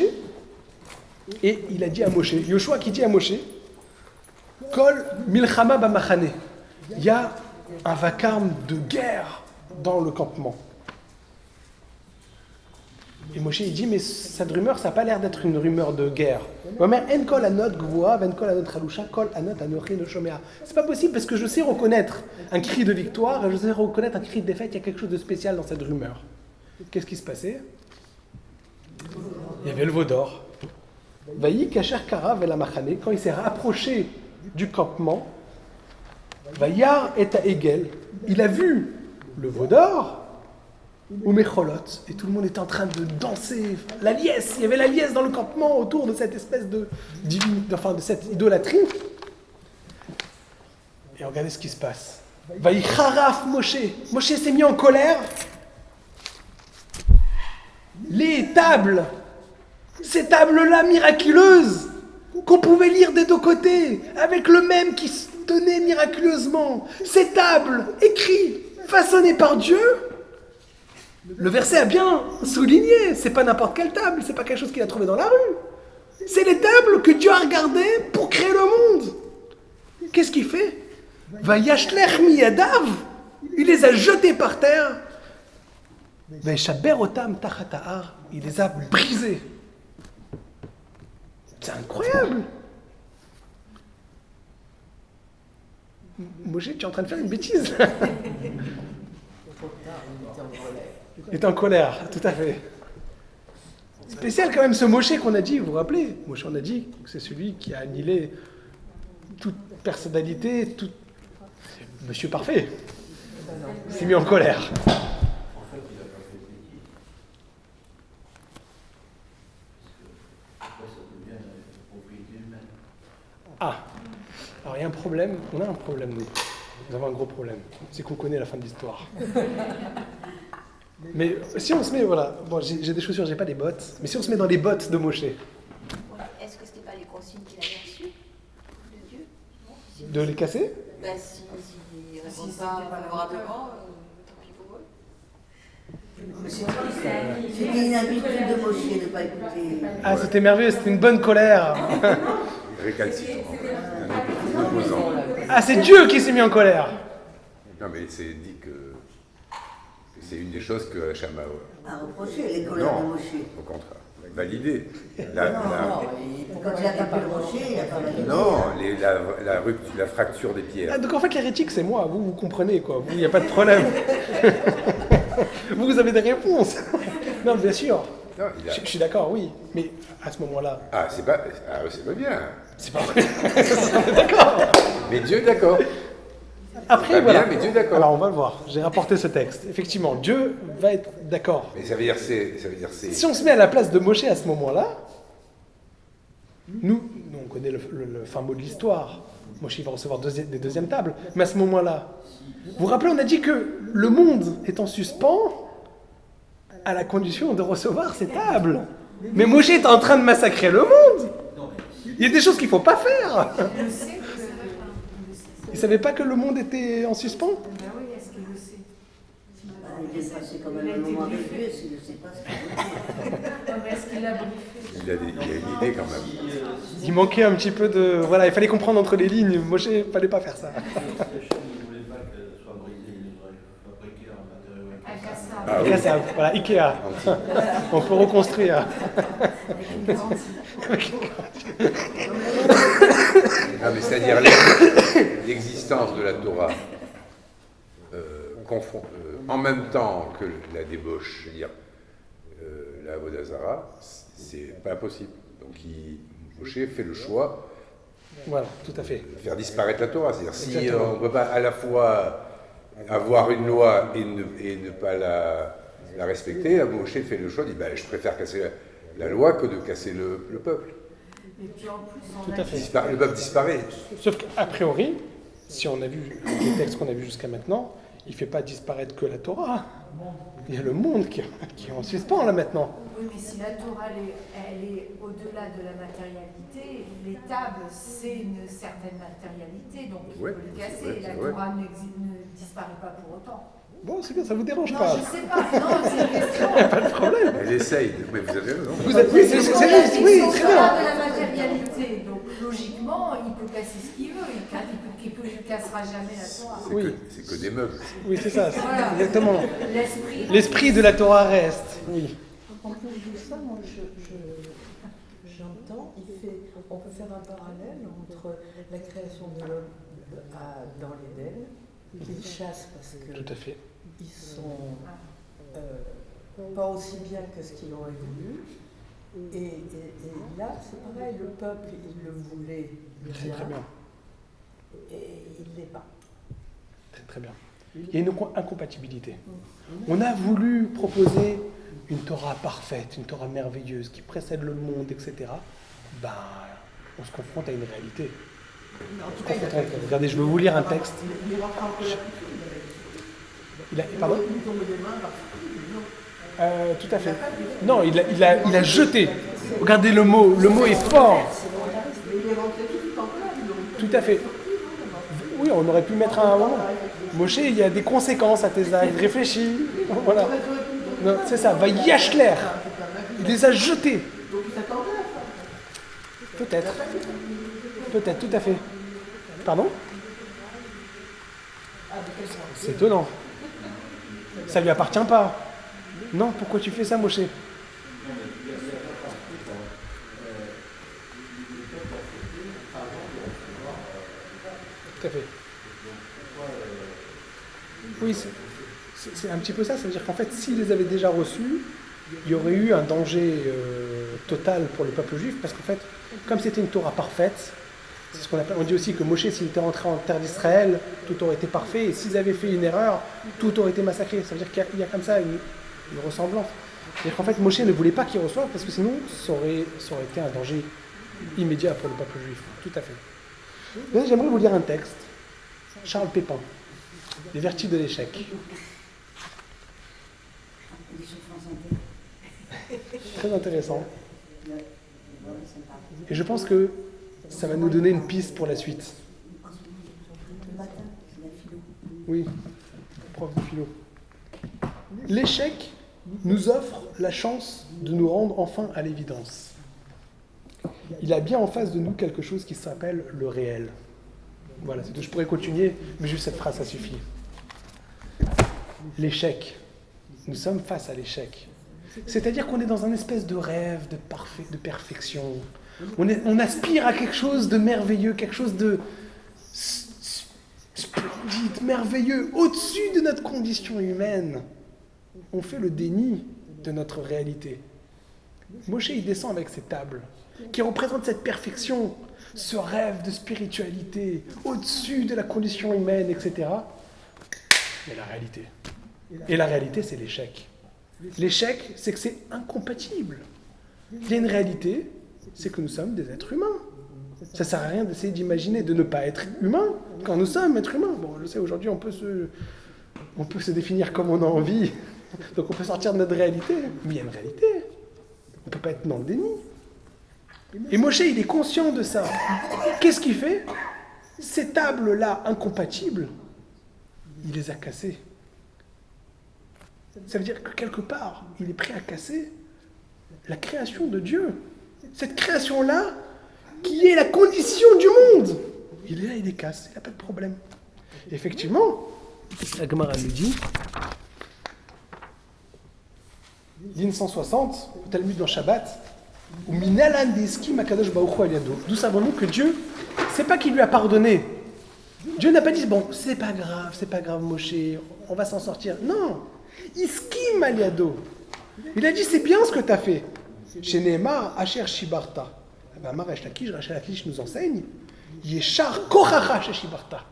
et il a dit à Moshe, Yoshua qui dit à Moshe, Kol milchama bamachane. Il y a un vacarme de guerre dans le campement. Et Moshe il dit, mais cette rumeur, ça n'a pas l'air d'être une rumeur de guerre. C'est pas possible parce que je sais reconnaître un cri de victoire et je sais reconnaître un cri de défaite. Il y a quelque chose de spécial dans cette rumeur. Qu'est-ce qui se passait? Il y avait le veau d'or. Vaï Kacher Kara Velamachane, quand il s'est rapproché du campement, Vaïar et à Egel, il a vu le veau d'or ou Mecholot, et tout le monde était en train de danser. La liesse, il y avait la liesse dans le campement autour de cette espèce de cette idolâtrie. Et regardez ce qui se passe. Vaï Haraf Moshe. Moshe s'est mis en colère. Les tables, ces tables-là miraculeuses, qu'on pouvait lire des deux côtés, avec le même qui se tenait miraculeusement, ces tables écrites, façonnées par Dieu, le verset a bien souligné, c'est pas n'importe quelle table, c'est pas quelque chose qu'il a trouvé dans la rue. C'est les tables que Dieu a regardées pour créer le monde. Qu'est-ce qu'il fait? Vayashlech miyadav, il les a jetés par terre. Vayshaber otam tachat ha'ar, il les a brisés. C'est incroyable. Moshe, tu es en train de faire une bêtise. Il était en colère, tout à fait. Spécial quand même ce Moshe qu'on a dit, vous vous rappelez? Moshe, on a dit que c'est celui qui a annihilé toute personnalité, tout... Monsieur parfait. Il s'est mis en colère. Ah, alors il y a un problème, on a un problème nous. Nous avons un gros problème, c'est qu'on connaît la fin de l'histoire. Mais si on se met, voilà, bon j'ai des chaussures, j'ai pas des bottes, mais si on se met dans les bottes de Moshe. Est-ce que c'était pas les consignes qu'il avait reçues de Dieu? De les casser? Ben si ne répondent pas favorablement, tant pis pour eux. C'était une habitude de Moshe de ne pas écouter. Ah, c'était merveilleux, c'était une bonne colère. Récalcitrant, un opposant. Ah, c'est Dieu qui s'est mis en colère. Non, mais c'est dit que c'est une des choses que Hacham A reproché les colères de Moshe. Au contraire, validé. Quand il a tapé le rocher, il a pas validé. Non, la fracture des pierres. Ah, donc en fait, l'hérétique, c'est moi, vous comprenez quoi, vous, il n'y a pas de problème. Vous avez des réponses. Non, bien sûr. Non, je suis d'accord, oui, mais à ce moment-là... Ah, c'est pas bien. C'est pas vrai. D'accord. Mais Dieu est d'accord. Après, voilà. Bien, mais Dieu est d'accord. Alors, on va le voir. J'ai rapporté ce texte. Effectivement, Dieu va être d'accord. Mais ça veut dire c'est... Si on se met à la place de Moshe à ce moment-là, nous on connaît le fin mot de l'histoire. Moshe va recevoir des deuxièmes tables. Mais à ce moment-là, vous vous rappelez, on a dit que le monde est en suspens à la condition de recevoir ces tables. Mais Moshe est en train de massacrer le monde. Il y a des choses qu'il ne faut pas faire. Il le sait que... Il ne savait pas que le monde était en suspens? Ben oui, est-ce qu'il le sait? Il est passé quand même un moment avec Dieu, s'il ne sait pas ce qu'il veut dire. Non, mais est-ce qu'il l'a briefé? Il a une idée quand même. Il manquait un petit peu de... Voilà, il fallait comprendre entre les lignes. Moshe, il ne fallait pas faire ça. Si Hachem ne voulait pas qu'elle soit brisée, il aurait fabriqué un matériau Un cassable. Ah oui. Là, c'est voilà, Ikea. On peut reconstruire. Ah, mais c'est-à-dire l'existence de la Torah en même temps que la débauche, c'est-à-dire la Avodah Zarah, c'est pas possible. Donc Moshe fait le choix Voilà, tout à fait. de faire disparaître la Torah. C'est-à-dire si on ne peut pas à la fois avoir une loi et ne pas la respecter, Moshe fait le choix, dit je préfère casser la loi que de casser le peuple. Et puis en plus, on Tout a à fait. Le peuple disparaît. Sauf qu'a priori, si on a vu les textes qu'on a vus jusqu'à maintenant, il ne fait pas disparaître que la Torah. Il y a le monde qui est en suspens là maintenant. Oui, mais si la Torah elle est au-delà de la matérialité, les tables, c'est une certaine matérialité, donc il Ouais, peut le casser. c'est vrai, Et la c'est vrai. Torah ne disparaît pas pour autant. Bon, c'est bien, ça vous dérange Non, pas. je sais pas. Non, c'est une question. Pas de problème. Elle essaye, mais vous avez raison. Vous êtes, oui, c'est Ils juste, oui, sont très au-delà bien. de la matérialité, donc logiquement, il peut casser ce qu'il veut. Il ne cassera jamais la Torah. Oui. C'est que des meubles. Oui, c'est ça, Voilà. exactement. L'esprit. L'esprit de la Torah reste. Oui. En plus de ça, moi, j'entends, on peut faire un parallèle entre la création de l'homme dans l'Éden, qu'il chasse parce Tout à fait. qu'ils sont pas aussi bien que ce qu'il aurait voulu. Et là, c'est pareil, le peuple, il le voulait Très, très bien. et il ne l'est pas. Très, très bien. Il y a une incompatibilité. On a voulu proposer une Torah parfaite, une Torah merveilleuse qui précède le monde, etc. Ben, on se confronte à une réalité. On se confronte à une réalité. Regardez, je vais vous lire un texte. Il est rentré en colère. Pardon Il tombe des mains parce que Tout à fait. Non, il a jeté. Regardez le mot est fort. il est rentré tout de suite en colère. Tout à fait. Oui, on aurait pu mettre un moment. Moshe, il y a des conséquences à tes actes. Réfléchis. Voilà. Non, c'est ça. Va yachler. Il les a jetés. Donc il s'attendait à ça. Peut-être. Peut-être, tout à fait. Pardon? C'est étonnant. Ça lui appartient pas. Non, pourquoi tu fais ça, Moshe? Tout à fait. Oui, c'est un petit peu ça. Ça veut dire qu'en fait, s'ils les avaient déjà reçus, il y aurait eu un danger total pour le peuple juif, parce qu'en fait, comme c'était une Torah parfaite, c'est ce qu'on appelle. On dit aussi que Moshe, s'il était rentré en terre d'Israël, tout aurait été parfait, et s'ils avaient fait une erreur, tout aurait été massacré. Ça veut dire qu'il y a comme ça une ressemblance. C'est-à-dire qu'en fait, Moshe ne voulait pas qu'ils reçoivent, parce que sinon, ça aurait été un danger immédiat pour le peuple juif. Tout à fait. Mais j'aimerais vous lire un texte. Charles Pépin, Les vertus de l'échec. Très intéressant. Et je pense que ça va nous donner une piste pour la suite. Oui, prof de philo. L'échec nous offre la chance de nous rendre enfin à l'évidence. Il a bien en face de nous quelque chose qui s'appelle le réel. Voilà, c'est tout. Je pourrais continuer, mais juste cette phrase, ça suffit. L'échec. Nous sommes face à l'échec. C'est-à-dire qu'on est dans un espèce de rêve de perfection. On aspire à quelque chose de merveilleux, quelque chose de splendide, merveilleux, au-dessus de notre condition humaine. On fait le déni de notre réalité. Moshe, il descend avec ses tables, qui représentent cette perfection, ce rêve de spiritualité, au-dessus de la condition humaine, etc. Mais la réalité. Et la réalité, c'est l'échec. L'échec, c'est que c'est incompatible. Il y a une réalité, c'est que nous sommes des êtres humains. Ça ne sert à rien d'essayer d'imaginer de ne pas être humain quand nous sommes êtres humains. Bon, je sais, aujourd'hui, on peut se définir comme on a envie. Donc on peut sortir de notre réalité. Mais il y a une réalité. On ne peut pas être dans le déni. Et Moshe, il est conscient de ça. Qu'est-ce qu'il fait? Ces tables-là incompatibles, il les a cassées. Ça veut dire que quelque part, il est prêt à casser la création de Dieu. Cette création-là, qui est la condition du monde. Il est là, il les casse, il n'a pas de problème. Et effectivement, la Gemara nous dit, ligne 160, au Talmud dans Shabbat, d'où savons-nous que Dieu, c'est pas qu'il lui a pardonné. Dieu n'a pas dit, bon, c'est pas grave, Moshe, on va s'en sortir. Non, Iskim aliado. Il a dit, c'est bien ce que tu as fait. Chez Nehemar, Asher Shibarta. Rachel Lakish nous enseigne, Yeshar Kochacha chez Shibarta.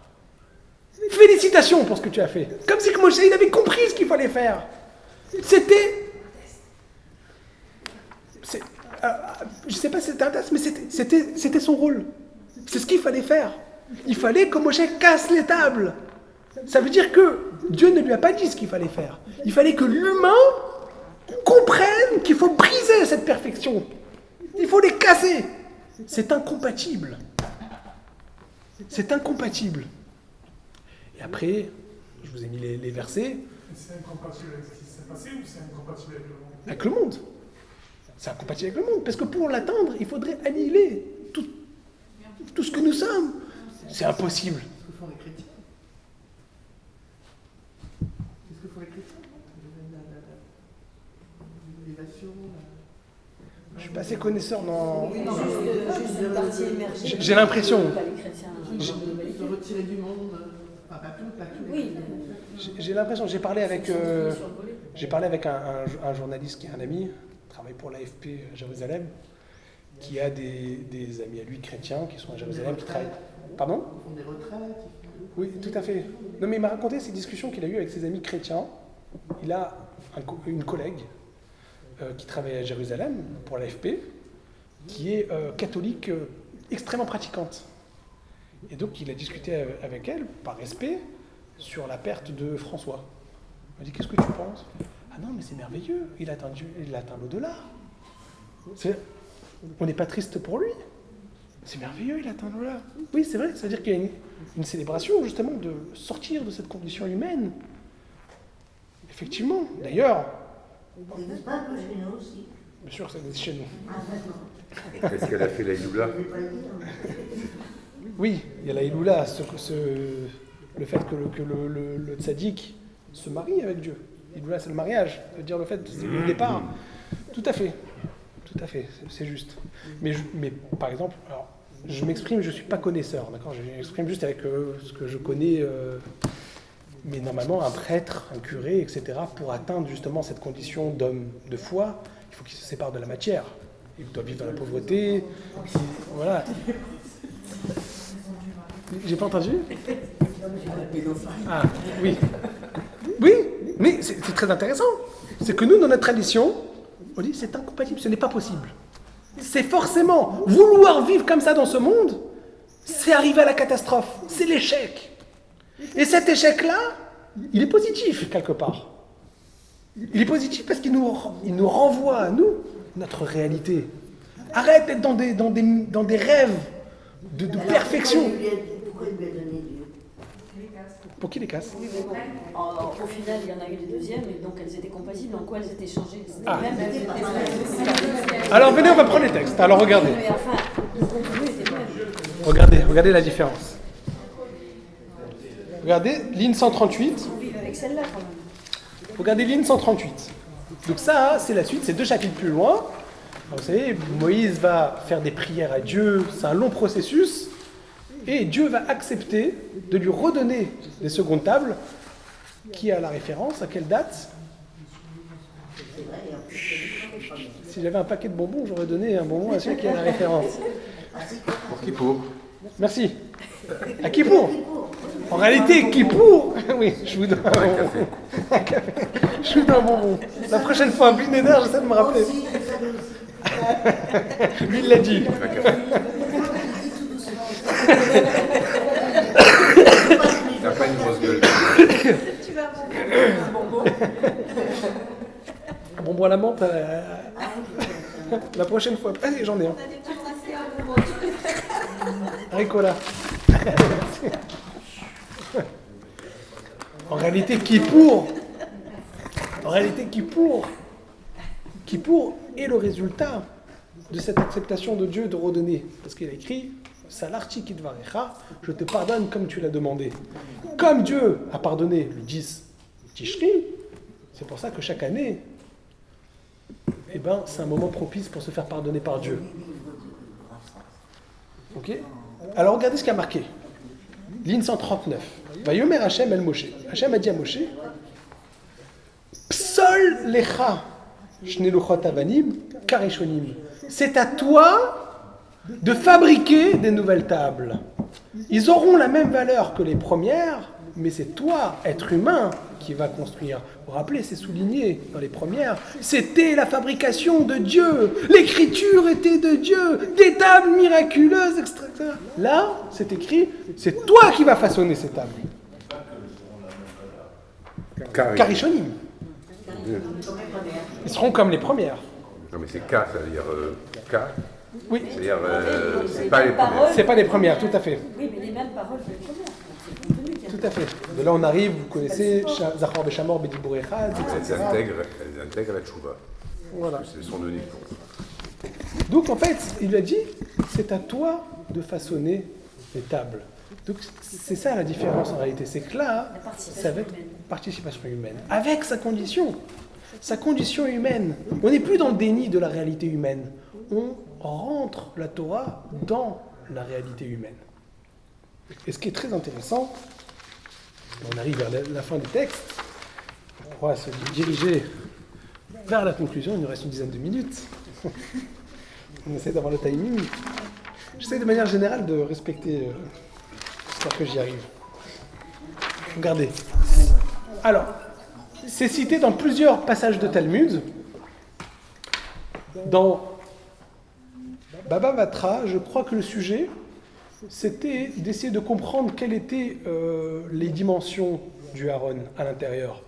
Félicitations pour ce que tu as fait. Comme si que Moshe, il avait compris ce qu'il fallait faire. Je ne sais pas si c'était un test, mais c'était son rôle. C'est ce qu'il fallait faire. Il fallait que Moshe casse les tables. Ça veut dire que Dieu ne lui a pas dit ce qu'il fallait faire. Il fallait que l'humain comprenne qu'il faut briser cette perfection. Il faut les casser. C'est incompatible. C'est incompatible. Et après, je vous ai mis les versets. C'est incompatible avec ce qui s'est passé ou c'est incompatible avec le monde? Avec le monde. C'est incompatible avec le monde. Parce que pour l'atteindre, il faudrait annihiler tout ce que nous sommes. C'est impossible. Qu'est-ce que font les chrétiens? Qu'est-ce que font les chrétiens? L'élévation. Je suis pas assez connaisseur dans. Juste une partie émergée. J'ai l'impression. Pas les chrétiens. Se retirer du monde. Pas tout. Oui. J'ai l'impression. J'ai parlé avec un journaliste qui est un ami, travaille pour l'AFP à Jérusalem, qui a des amis à lui chrétiens qui sont à Jérusalem, qui travaillent. Pardon? Ils font des retraites. Oui, tout à fait. Non, mais il m'a raconté ces discussions qu'il a eues avec ses amis chrétiens. Il a une collègue qui travaille à Jérusalem pour l'AFP, qui est catholique extrêmement pratiquante. Et donc, il a discuté avec elle, par respect, sur la perte de François. Il m'a dit, qu'est-ce que tu penses? Ah non, mais c'est merveilleux, il atteint l'au-delà. On n'est pas triste pour lui. C'est merveilleux, il atteint l'au-delà. Oui, c'est vrai, c'est-à-dire qu'il y a une célébration, justement, de sortir de cette condition humaine. Effectivement. D'ailleurs... Ça n'existe pas un peu chez nous aussi? Bien sûr, ça existe chez nous. Ah, maintenant. Est-ce qu'elle a fait la Iloula? Oui, il y a la Iloula, le fait que le tzaddik se marie avec Dieu. Iloula, c'est le mariage, ça veut dire le fait, c'est le départ. Tout à fait, c'est juste. Mais par exemple, alors, je m'exprime, je ne suis pas connaisseur, d'accord? Je m'exprime juste avec ce que je connais, mais normalement, un prêtre, un curé, etc., pour atteindre justement cette condition d'homme de foi, il faut qu'il se sépare de la matière. Il doit vivre dans la pauvreté, voilà. J'ai pas entendu? Ah, oui. Oui, mais c'est très intéressant. C'est que nous, dans notre tradition, on dit c'est incompatible, ce n'est pas possible. C'est forcément vouloir vivre comme ça dans ce monde, c'est arriver à la catastrophe, c'est l'échec. Et cet échec-là, il est positif quelque part. Il est positif parce qu'il nous renvoie à nous, notre réalité. Arrête d'être dans des rêves de perfection. Pourquoi il lui a donné Dieu? Pour qui les casse? Oui, mais bon, au final, il y en a eu des deuxièmes, et donc elles étaient compatibles. En quoi elles étaient changées? Ah. Alors venez, on va prendre les textes. Alors regardez. Mais enfin, le contenu était le même. Regardez la différence. Regardez, ligne 138. On vit avec celle-là quand même. Regardez ligne 138. Donc ça, c'est la suite, c'est 2 chapitres plus loin. Alors, vous savez, Moïse va faire des prières à Dieu, c'est un long processus. Et Dieu va accepter de lui redonner les secondes tables. Qui a la référence? À quelle date? Si j'avais un paquet de bonbons, j'aurais donné un bonbon à celui qui a la référence. Pour Kippour. Merci. À Kippour. En réalité, Kippour. Oui, je vous donne un bonbon. Un café. Je vous donne un bonbon. La prochaine fois, un Blinéder, j'essaie de me rappeler. Lui, il l'a dit. T'as pas une grosse gueule. Tu vas un bonbon. Un bonbon à la menthe. La prochaine fois. Allez, j'en ai un. Ricola. En réalité, Kippour est le résultat de cette acceptation de Dieu de redonner. Parce qu'il a écrit Salarchi Kidvarecha, je te pardonne comme tu l'as demandé. Comme Dieu a pardonné le 10 Tishri, c'est pour ça que chaque année, c'est un moment propice pour se faire pardonner par Dieu. Ok? Alors regardez ce qu'il y a marqué. Ligne 139. Vayomer Hashem el Moshe. Hashem a dit à Moshe, Psol lecha shneluchot avanim kareshonim. C'est à toi de fabriquer des nouvelles tables. Ils auront la même valeur que les premières, mais c'est toi, être humain, qui va construire. Vous vous rappelez, c'est souligné dans les premières. C'était la fabrication de Dieu. L'écriture était de Dieu. Des tables miraculeuses, etc. Là, c'est écrit, c'est toi qui vas façonner ces tables. Karishonim. Ils seront comme les premières. Non, mais c'est K, ça veut dire K. Oui. C'est-à-dire, c'est pas les premières. C'est pas les premières, tout à fait. Oui, mais les mêmes paroles que les premières. Tout à fait. De là, on arrive, vous connaissez, Zachor Beshamor, Bedibur Echad, etc. Elles intègrent la tchouva. Voilà. C'est son donné pour ça. Donc, en fait, il lui a dit, c'est à toi de façonner les tables. Donc, c'est ça la différence en réalité. C'est que là, ça va être participation humaine. Avec sa condition humaine. On n'est plus dans le déni de la réalité humaine. On rentre la Torah dans la réalité humaine. Et ce qui est très intéressant, on arrive vers la fin du texte, on va se diriger vers la conclusion, il nous reste une dizaine de minutes. On essaie d'avoir le timing. J'essaie de manière générale de respecter, j'espère que j'y arrive. Regardez. Alors, c'est cité dans plusieurs passages de Talmud. Dans Baba Batra, je crois que le sujet, c'était d'essayer de comprendre quelles étaient les dimensions du Aaron à l'intérieur.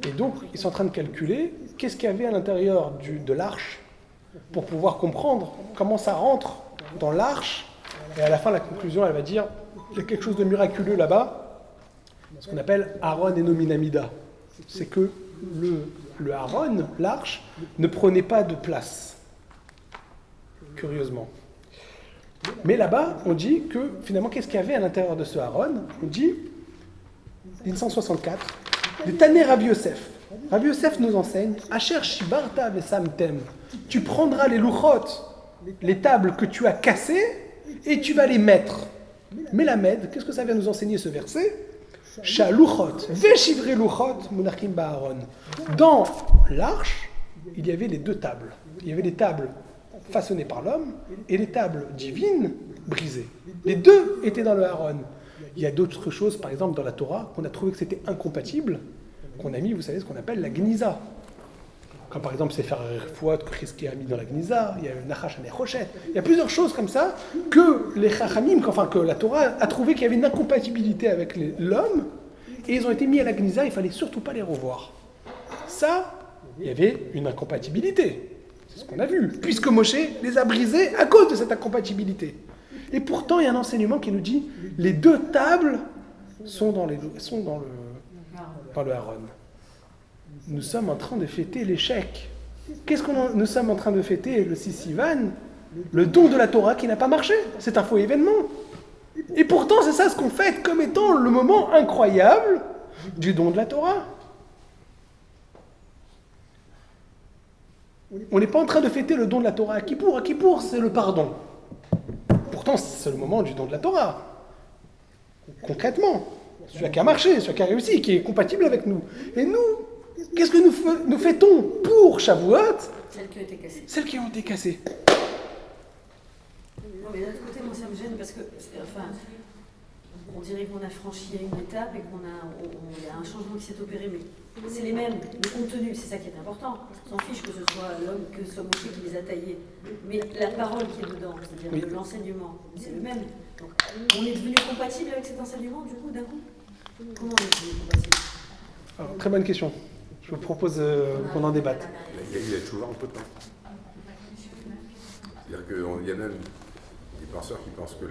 Et donc, ils sont en train de calculer qu'est-ce qu'il y avait à l'intérieur de l'arche pour pouvoir comprendre comment ça rentre dans l'arche. Et à la fin, la conclusion, elle va dire il y a quelque chose de miraculeux là-bas, ce qu'on appelle Aaron et Nominamida. C'est que le Aaron, l'arche, ne prenait pas de place, curieusement. Mais là-bas, on dit que, finalement, qu'est-ce qu'il y avait à l'intérieur de ce Aaron? On dit, 1964, le Tané Rabbi Yosef. Rabbi Yosef nous enseigne, Asher Shibarta Vesamtem. Tu prendras les louchot, les tables que tu as cassées, et tu vas les mettre. Mais la Med, qu'est-ce que ça vient nous enseigner ce verset? Shaluchot, Veshivre Luchot, Munachim Ba'aron. Dans l'arche, il y avait les deux tables. Il y avait les tables façonnées par l'homme et les tables divines brisées. Les deux étaient dans le Aaron. Il y a d'autres choses, par exemple dans la Torah, qu'on a trouvé que c'était incompatible, qu'on a mis, vous savez, ce qu'on appelle la Gniza. Comme par exemple Sefer Fouad que Chizkiah a mis dans la Gniza, il y a le Nachash Anechoshet. Il y a plusieurs choses comme ça que les Chachamim, que la Torah a trouvé qu'il y avait une incompatibilité avec l'homme, et ils ont été mis à la Gniza, il ne fallait surtout pas les revoir. Ça, il y avait une incompatibilité. C'est ce qu'on a vu, puisque Moshe les a brisés à cause de cette incompatibilité. Et pourtant, il y a un enseignement qui nous dit les deux tables sont dans le Aaron. Nous sommes en train de fêter l'échec. Nous sommes en train de fêter le Sissivan, le don de la Torah qui n'a pas marché. C'est un faux événement. Et pourtant, c'est ça ce qu'on fête comme étant le moment incroyable du don de la Torah. On n'est pas en train de fêter le don de la Torah à Kippour. À Kippour, c'est le pardon. Pourtant, c'est le moment du don de la Torah. Concrètement, celui qui a marché, celui qui a réussi, qui est compatible avec nous. Et nous, qu'est-ce que nous fêtons pour Shavuot? Celles qui ont été cassées. Celles qui ont été cassées. Non, mais d'un autre côté, moi, ça me gêne parce que, on dirait qu'on a franchi une étape et qu'il y a un changement qui s'est opéré, mais c'est les mêmes. Le contenu, c'est ça qui est important. On s'en fiche que ce soit l'homme, que ce soit Moshe qui les a taillés. Mais la parole qui est dedans, c'est-à-dire l'enseignement, c'est le même. Donc, on est devenu compatible avec cet enseignement, du coup, d'un coup? Comment on est devenu compatible? Alors, très bonne question. Je vous propose qu'on en débatte. Il y a toujours un peu de temps. C'est-à-dire qu'il y a même des penseurs qui pensent que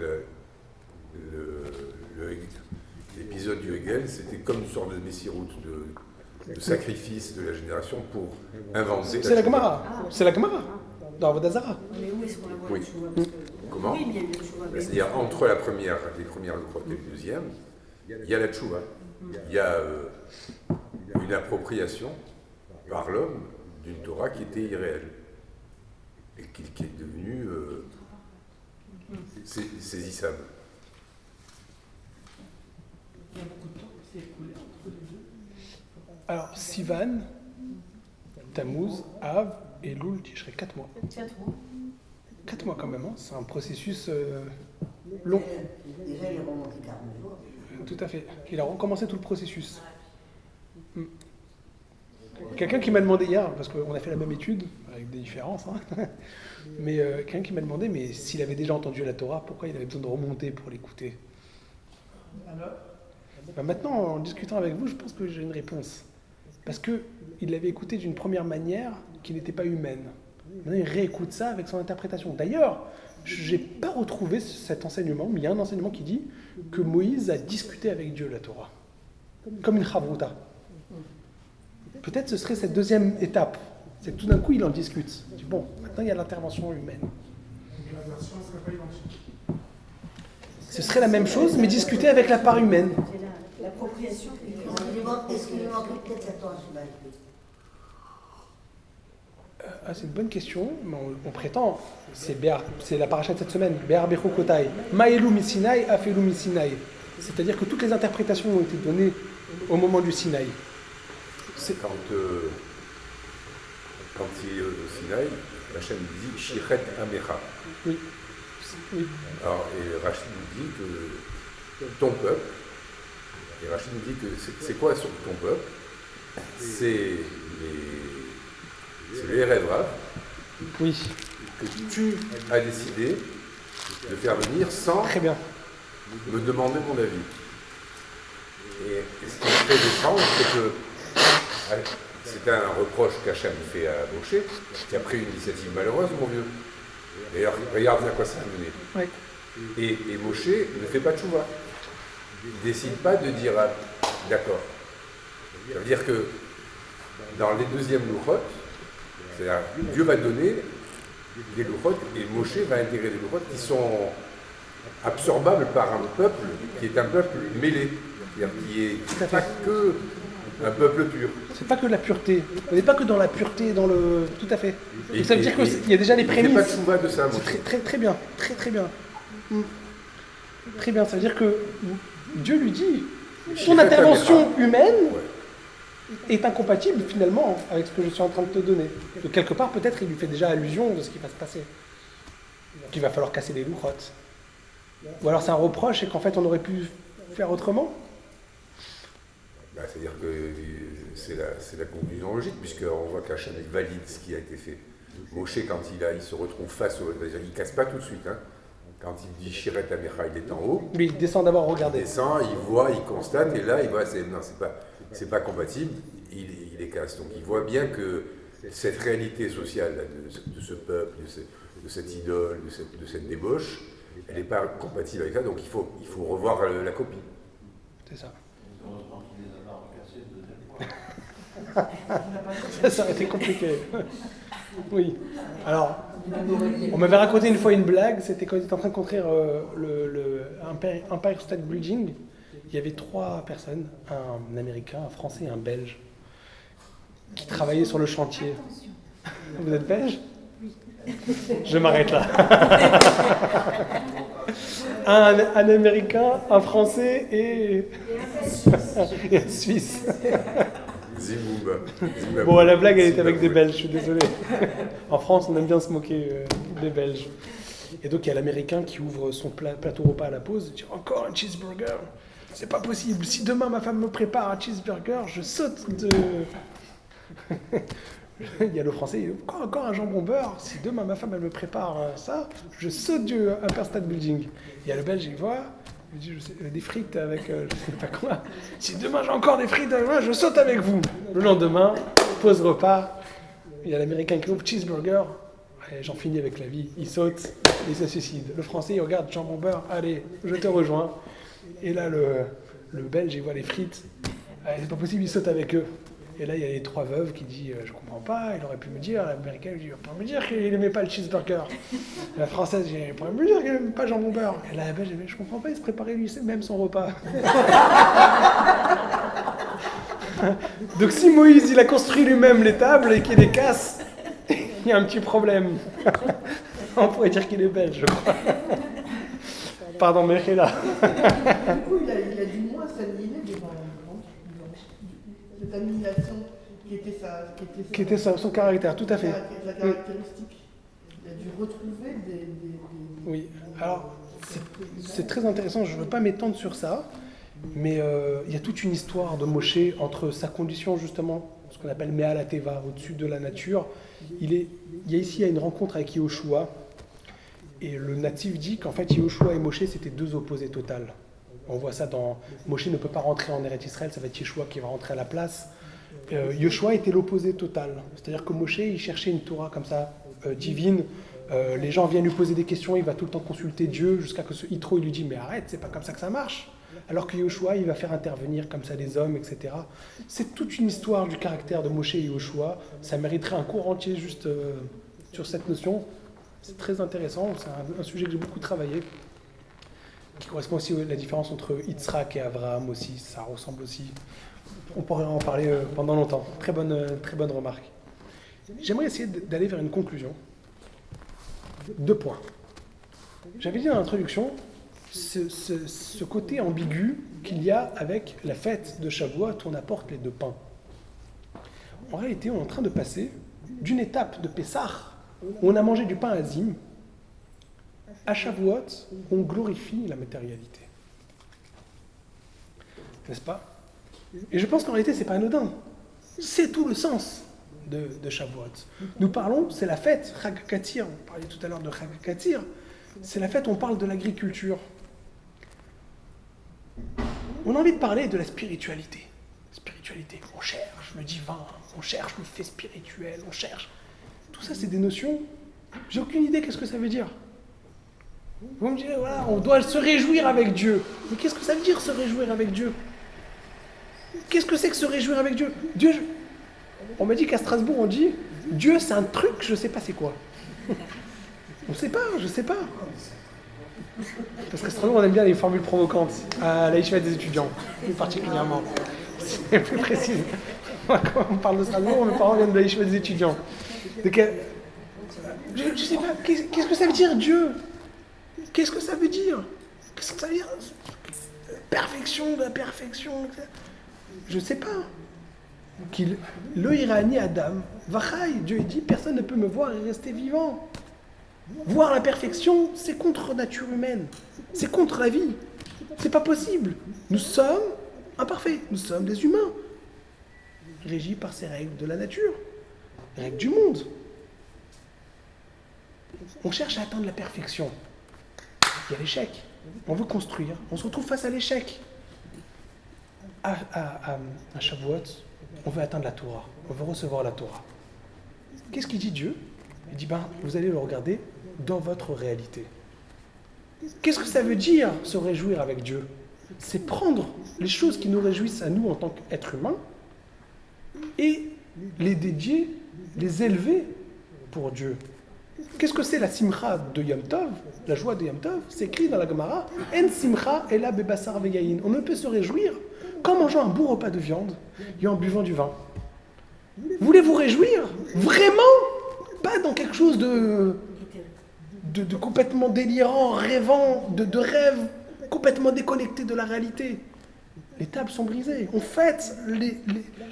l'épisode du Hegel, c'était comme une sorte de messiroute, de sacrifice de la génération pour inventer. C'est la Gemara. C'est la Gemara. Dans Vodazara. Mais où est-ce qu'on la voit Oui. la Tchouva? Parce que- Comment? Oui, mais il y a eu la Tchouva. C'est-à-dire entre les premières Louchot et les deuxièmes, il y a la tchouva. Il y a une appropriation par l'homme d'une Torah qui était irréelle et qui est devenue saisissable. Alors, Sivan, Tammuz, Av et Loul, je serais 4 mois. 4 mois quand même, hein. C'est un processus long. Déjà, il est remonté 40 jours. Tout à fait. Il a recommencé tout le processus. Quelqu'un qui m'a demandé hier, parce qu'on a fait la même étude, avec des différences, hein, mais quelqu'un qui m'a demandé, mais s'il avait déjà entendu la Torah, pourquoi il avait besoin de remonter pour l'écouter? Ben maintenant, en discutant avec vous, je pense que j'ai une réponse. Parce qu'il l'avait écouté d'une première manière qui n'était pas humaine. Maintenant, il réécoute ça avec son interprétation. D'ailleurs, je n'ai pas retrouvé cet enseignement, mais il y a un enseignement qui dit que Moïse a discuté avec Dieu la Torah, comme une chavruta. Peut-être ce serait cette deuxième étape. C'est que tout d'un coup, il en discute. Il dit, bon, maintenant, il y a l'intervention humaine. Donc la version ne serait pas identique. Ce serait la même chose, mais discuter avec la part humaine. L'appropriation. Est-ce qu'il lui manquait peut-être la Torah Sheba'al Peh? C'est une bonne question, mais on prétend, c'est la paracha de cette semaine, Be'ar Bechokotai, Ma'elu Misinaï, Afelu Misinaï. C'est-à-dire que toutes les interprétations ont été données au moment du Sinaï. Quand il est au Sinaï, Hachem dit Shiret Amecha. Oui. Oui. Alors, et Rachid nous dit que ton peuple, et Rachid nous dit que c'est quoi sur ton peuple? C'est les Rav Oui. que tu as décidé de faire venir sans Très bien. me demander mon avis. Et ce qui me fait descendre, c'est que c'est un reproche qu'Hachem fait à Moshe, qui a pris une initiative malheureuse, mon vieux. D'ailleurs, regarde à quoi ça a mené. Oui. Et Moshe ne fait pas de tchouva. Il ne décide pas de dire d'accord. Ça veut dire que dans les deuxièmes louchot, c'est-à-dire Dieu va donner des louchot et Moshe va intégrer des louchot qui sont absorbables par un peuple qui est un peuple mêlé. C'est-à-dire qui n'est pas que un peuple pur. C'est pas que la pureté. On n'est pas que dans la pureté, dans le. Tout à fait. Donc ça veut dire qu'il y a déjà les prémices. Il ne fait pas de chouva de ça, moi. Très bien. Très bien. Très bien. Ça veut dire que Dieu lui dit ton intervention humaine est incompatible finalement avec ce que je suis en train de te donner. Donc quelque part, peut-être, il lui fait déjà allusion de ce qui va se passer. Qu'il va falloir casser les louchottes. Ou alors c'est un reproche et qu'en fait on aurait pu faire autrement. C'est-à-dire que c'est la conclusion logique, puisqu'on voit qu'Hachem valide ce qui a été fait. Moshe, quand il se retrouve face au... Il ne casse pas tout de suite. Hein. Quand il dit Shiret Amecha, il est en haut. Lui, il descend d'abord regarder. Il descend, il voit, il constate, et là, il voit, c'est pas compatible, il les casse. Donc il voit bien que cette réalité sociale là, de ce peuple, de cette idole, de cette débauche, elle n'est pas compatible avec ça, donc il faut revoir la copie. C'est ça. Heureusement qu'il les a pas recassés une deuxième fois. Ça aurait été compliqué. Oui. Alors, on m'avait raconté une fois une blague, c'était quand ils étaient en train de construire le Empire State Building. Il y avait 3 personnes, un Américain, un Français et un Belge, qui travaillaient sur le chantier. Vous êtes belge? Je m'arrête là. Un Américain, un Français et un Suisse. Zimbabwe. Bon, la blague, elle était avec des Belges, je suis désolé. En France, on aime bien se moquer des Belges. Et donc, il y a l'Américain qui ouvre son plateau repas à la pause. Il dit, encore un cheeseburger. C'est pas possible. Si demain, ma femme me prépare un cheeseburger, je saute de... Il y a le Français, il dit, encore un jambon beurre. Si demain, ma femme, elle me prépare ça, je saute du Empire State Building. Il y a le Belge, il voit... Il dit, des frites avec je sais pas quoi. Si demain j'ai encore des frites avec moi, je saute avec vous. Le lendemain, pause repas. Il y a l'Américain qui ouvre cheeseburger. allez, j'en finis avec la vie. Il saute, il se suicide. Le Français, il regarde jambon beurre, allez, je te rejoins. Et là, le Belge, il voit les frites. Allez, c'est pas possible, il saute avec eux. Et là, il y a les 3 veuves qui disent je comprends pas, il aurait pu me dire, l'américain lui dit il pourrait me dire qu'il n'aimait pas le cheeseburger. Et la française dit il pourrait me dire qu'il n'aimait pas le jambon beurre. Et là, la belge dit je comprends pas, il se préparait lui-même son repas. Donc si Moïse il a construit lui-même les tables et qu'il les casse, il y a un petit problème. On pourrait dire qu'il est belge, je crois. Pardon, Mechela. Du coup, il a dû moins s'annihiler devant cette annihilation qui était son caractère, tout à fait. La caractéristique. Il a dû retrouver des... Oui, alors c'est très intéressant, je ne veux pas m'étendre sur ça, mais il y a toute une histoire de Moshe entre sa condition justement, ce qu'on appelle Me'al Teva, au-dessus de la nature. Il y a une rencontre avec Yehoshua, et le natif dit qu'en fait Yehoshua et Moshe c'était 2 opposés totales. On voit ça dans... Moshe ne peut pas rentrer en Eretz Israël, ça va être Yeshua qui va rentrer à la place. Yehoshua était l'opposé total. C'est-à-dire que Moshe, il cherchait une Torah comme ça, divine. Les gens viennent lui poser des questions, il va tout le temps consulter Dieu, jusqu'à que ce Yitro, il lui dit « Mais arrête, c'est pas comme ça que ça marche !» Alors que Yehoshua, il va faire intervenir comme ça les hommes, etc. C'est toute une histoire du caractère de Moshe et Yehoshua. Ça mériterait un cours entier juste sur cette notion. C'est très intéressant, c'est un sujet que j'ai beaucoup travaillé, qui correspond aussi à la différence entre Yitzhak et Abraham aussi, ça ressemble aussi. On pourrait en parler pendant longtemps. Très bonne remarque. J'aimerais essayer d'aller vers une conclusion. 2 points. J'avais dit dans l'introduction ce côté ambigu qu'il y a avec la fête de Shavuot où on apporte les 2 pains. En réalité, on est en train de passer d'une étape de Pessah où on a mangé du pain azim à Shavuot où on glorifie la matérialité. N'est-ce pas? Et je pense qu'en réalité, c'est pas anodin. C'est tout le sens de Shavuot. Nous parlons, c'est la fête, Chag Katir, on parlait tout à l'heure de Chag Katir, c'est la fête où on parle de l'agriculture. On a envie de parler de la spiritualité. Spiritualité, on cherche le divin, on cherche le fait spirituel, on cherche... Tout ça, c'est des notions, j'ai aucune idée qu'est-ce que ça veut dire. Vous me direz, voilà, on doit se réjouir avec Dieu. Mais qu'est-ce que ça veut dire, se réjouir avec Dieu? Qu'est-ce que c'est que se réjouir avec Dieu? On m'a dit qu'à Strasbourg, on dit Dieu, c'est un truc, je ne sais pas c'est quoi. On ne sait pas, je ne sais pas. Parce qu'à Strasbourg, on aime bien les formules provocantes. À la Yeshiva des étudiants, plus particulièrement. C'est plus précis. Quand on parle de Strasbourg, mes parents viennent de la Yeshiva des étudiants. Donc, je ne sais pas, qu'est-ce que ça veut dire Dieu? Qu'est-ce que ça veut dire? Qu'est-ce que ça veut dire? Perfection de la perfection, etc. Je ne sais pas. Le Irani Adam, Vachai, Dieu dit, personne ne peut me voir et rester vivant. Voir la perfection, c'est contre nature humaine. C'est contre la vie. C'est pas possible. Nous sommes imparfaits. Nous sommes des humains. Régis par ces règles de la nature. Les règles du monde. On cherche à atteindre la perfection. Il y a l'échec. On veut construire. On se retrouve face à l'échec. À Shavuot, on veut atteindre la Torah. On veut recevoir la Torah. Qu'est-ce qu'il dit Dieu? Il dit, vous allez le regarder dans votre réalité. Qu'est-ce que ça veut dire, se réjouir avec Dieu? C'est prendre les choses qui nous réjouissent à nous en tant qu'êtres humains et les dédier, les élever pour Dieu. Qu'est-ce que c'est la simcha de Yom Tov? La joie de Yom Tov, c'est écrit dans la Gemara, En simcha ela bebassar veyayin. On ne peut se réjouir qu'en mangeant un bon repas de viande et en buvant du vin. Voulez-vous réjouir? Vraiment? Pas dans quelque chose de complètement délirant, rêvant, de rêve, complètement déconnecté de la réalité. Les tables sont brisées. On fête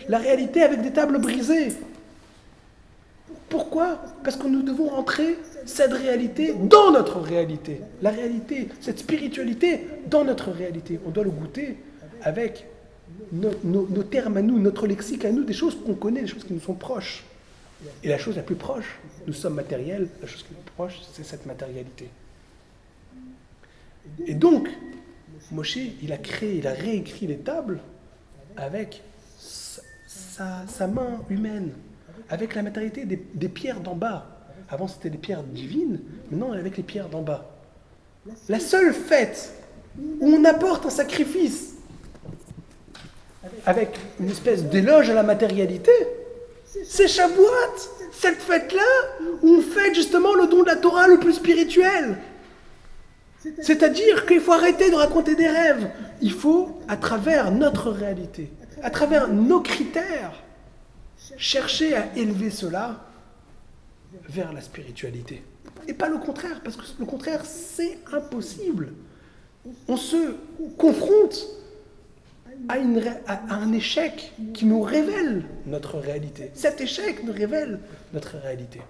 la réalité avec des tables brisées. Pourquoi? Parce que nous devons rentrer cette réalité dans notre réalité. La réalité, cette spiritualité dans notre réalité. On doit le goûter avec nos termes à nous, notre lexique à nous, des choses qu'on connaît, des choses qui nous sont proches. Et la chose la plus proche, nous sommes matériels, la chose qui est la plus proche, c'est cette matérialité. Et donc, Moshe, il a réécrit les tables avec sa main humaine, avec la matérialité des pierres d'en bas. Avant, c'était les pierres divines, maintenant, on est avec les pierres d'en bas. La seule fête où on apporte un sacrifice avec une espèce d'éloge à la matérialité, c'est Shavuot, cette fête-là où on fête justement le don de la Torah le plus spirituel. C'est-à-dire qu'il faut arrêter de raconter des rêves. Il faut, à travers notre réalité, à travers nos critères, chercher à élever cela vers la spiritualité. Et pas le contraire, parce que le contraire, c'est impossible. On se confronte à un échec qui nous révèle notre réalité. Cet échec nous révèle notre réalité.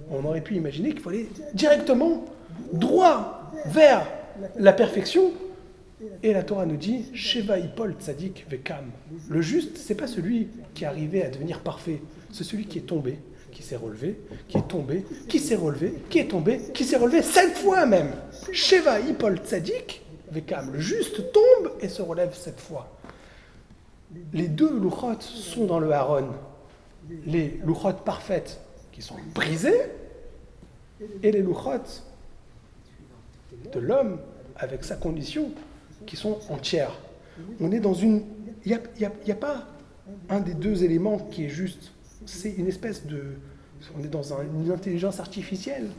On aurait pu imaginer qu'il fallait directement droit vers la perfection. Et la Torah nous dit « Sheva Ipol Tzadik Vekam ». Le juste, c'est pas celui qui est arrivé à devenir parfait, c'est celui qui est tombé, qui s'est relevé, qui est tombé, qui s'est relevé, qui est tombé, qui s'est relevé 7 fois même. Sheva Ipol Tzadik Vekam. Le juste tombe et se relève 7 fois. Les 2 louchot sont dans le Haron. Les louchot parfaites qui sont brisées et les louchot de l'homme avec sa condition qui sont entières. On est dans une... Il n'y a pas un des 2 éléments qui est juste. C'est une espèce de... On est dans une intelligence artificielle.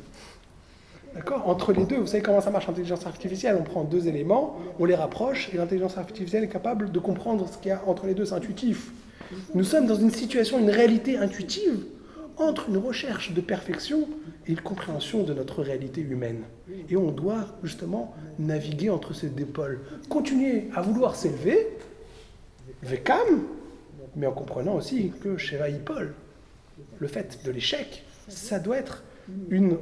D'accord ? Entre les 2, vous savez comment ça marche l'intelligence artificielle ? On prend 2 éléments, on les rapproche, et l'intelligence artificielle est capable de comprendre ce qu'il y a entre les 2, c'est intuitif. Nous sommes dans une situation, une réalité intuitive, entre une recherche de perfection et une compréhension de notre réalité humaine. Et on doit justement naviguer entre ces 2 pôles. Continuer à vouloir s'élever, Vekam, mais en comprenant aussi que Sheva Ipol, le fait de l'échec, ça doit être une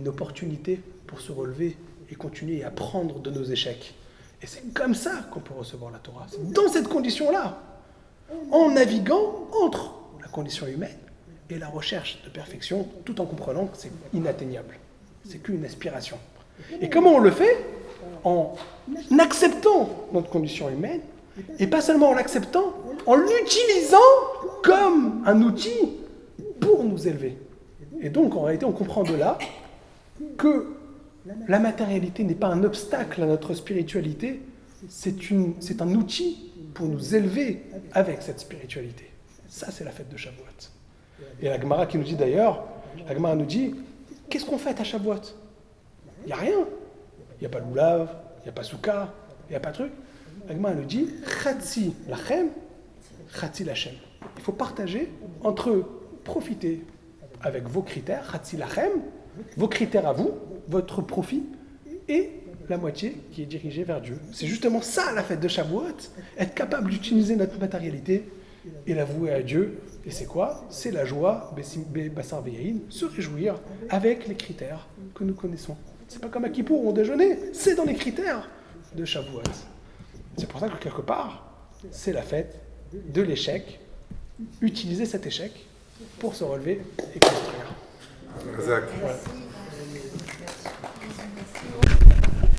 opportunité pour se relever et continuer à apprendre de nos échecs. Et c'est comme ça qu'on peut recevoir la Torah. C'est dans cette condition-là, en naviguant entre la condition humaine et la recherche de perfection, tout en comprenant que c'est inatteignable. C'est qu'une aspiration. Et comment on le fait ? En acceptant notre condition humaine, et pas seulement en l'acceptant, en l'utilisant comme un outil pour nous élever. Et donc, en réalité, on comprend de là que la matérialité n'est pas un obstacle à notre spiritualité, c'est un outil pour nous élever avec cette spiritualité. Ça, c'est la fête de Shavuot. Et la Gemara qui nous dit d'ailleurs, la Gemara nous dit, qu'est-ce qu'on fait à Shavuot ? Il n'y a rien. Il n'y a pas de loulav, il n'y a pas souka, il n'y a pas de truc. La Gemara nous dit, Chatzi lachem, Chatzi lachem. Il faut partager entre profiter avec vos critères, Chatzi lachem, vos critères à vous, votre profit, et la moitié qui est dirigée vers Dieu. C'est justement ça la fête de Shavuot, être capable d'utiliser notre matérialité et la vouer à Dieu. Et c'est quoi ? C'est la joie, Bassar Veyaïn, se réjouir avec les critères que nous connaissons. C'est pas comme à Kippour où on déjeunait, c'est dans les critères de Shavuot. C'est pour ça que quelque part, c'est la fête de l'échec. Utiliser cet échec pour se relever et construire. Zach. Voilà.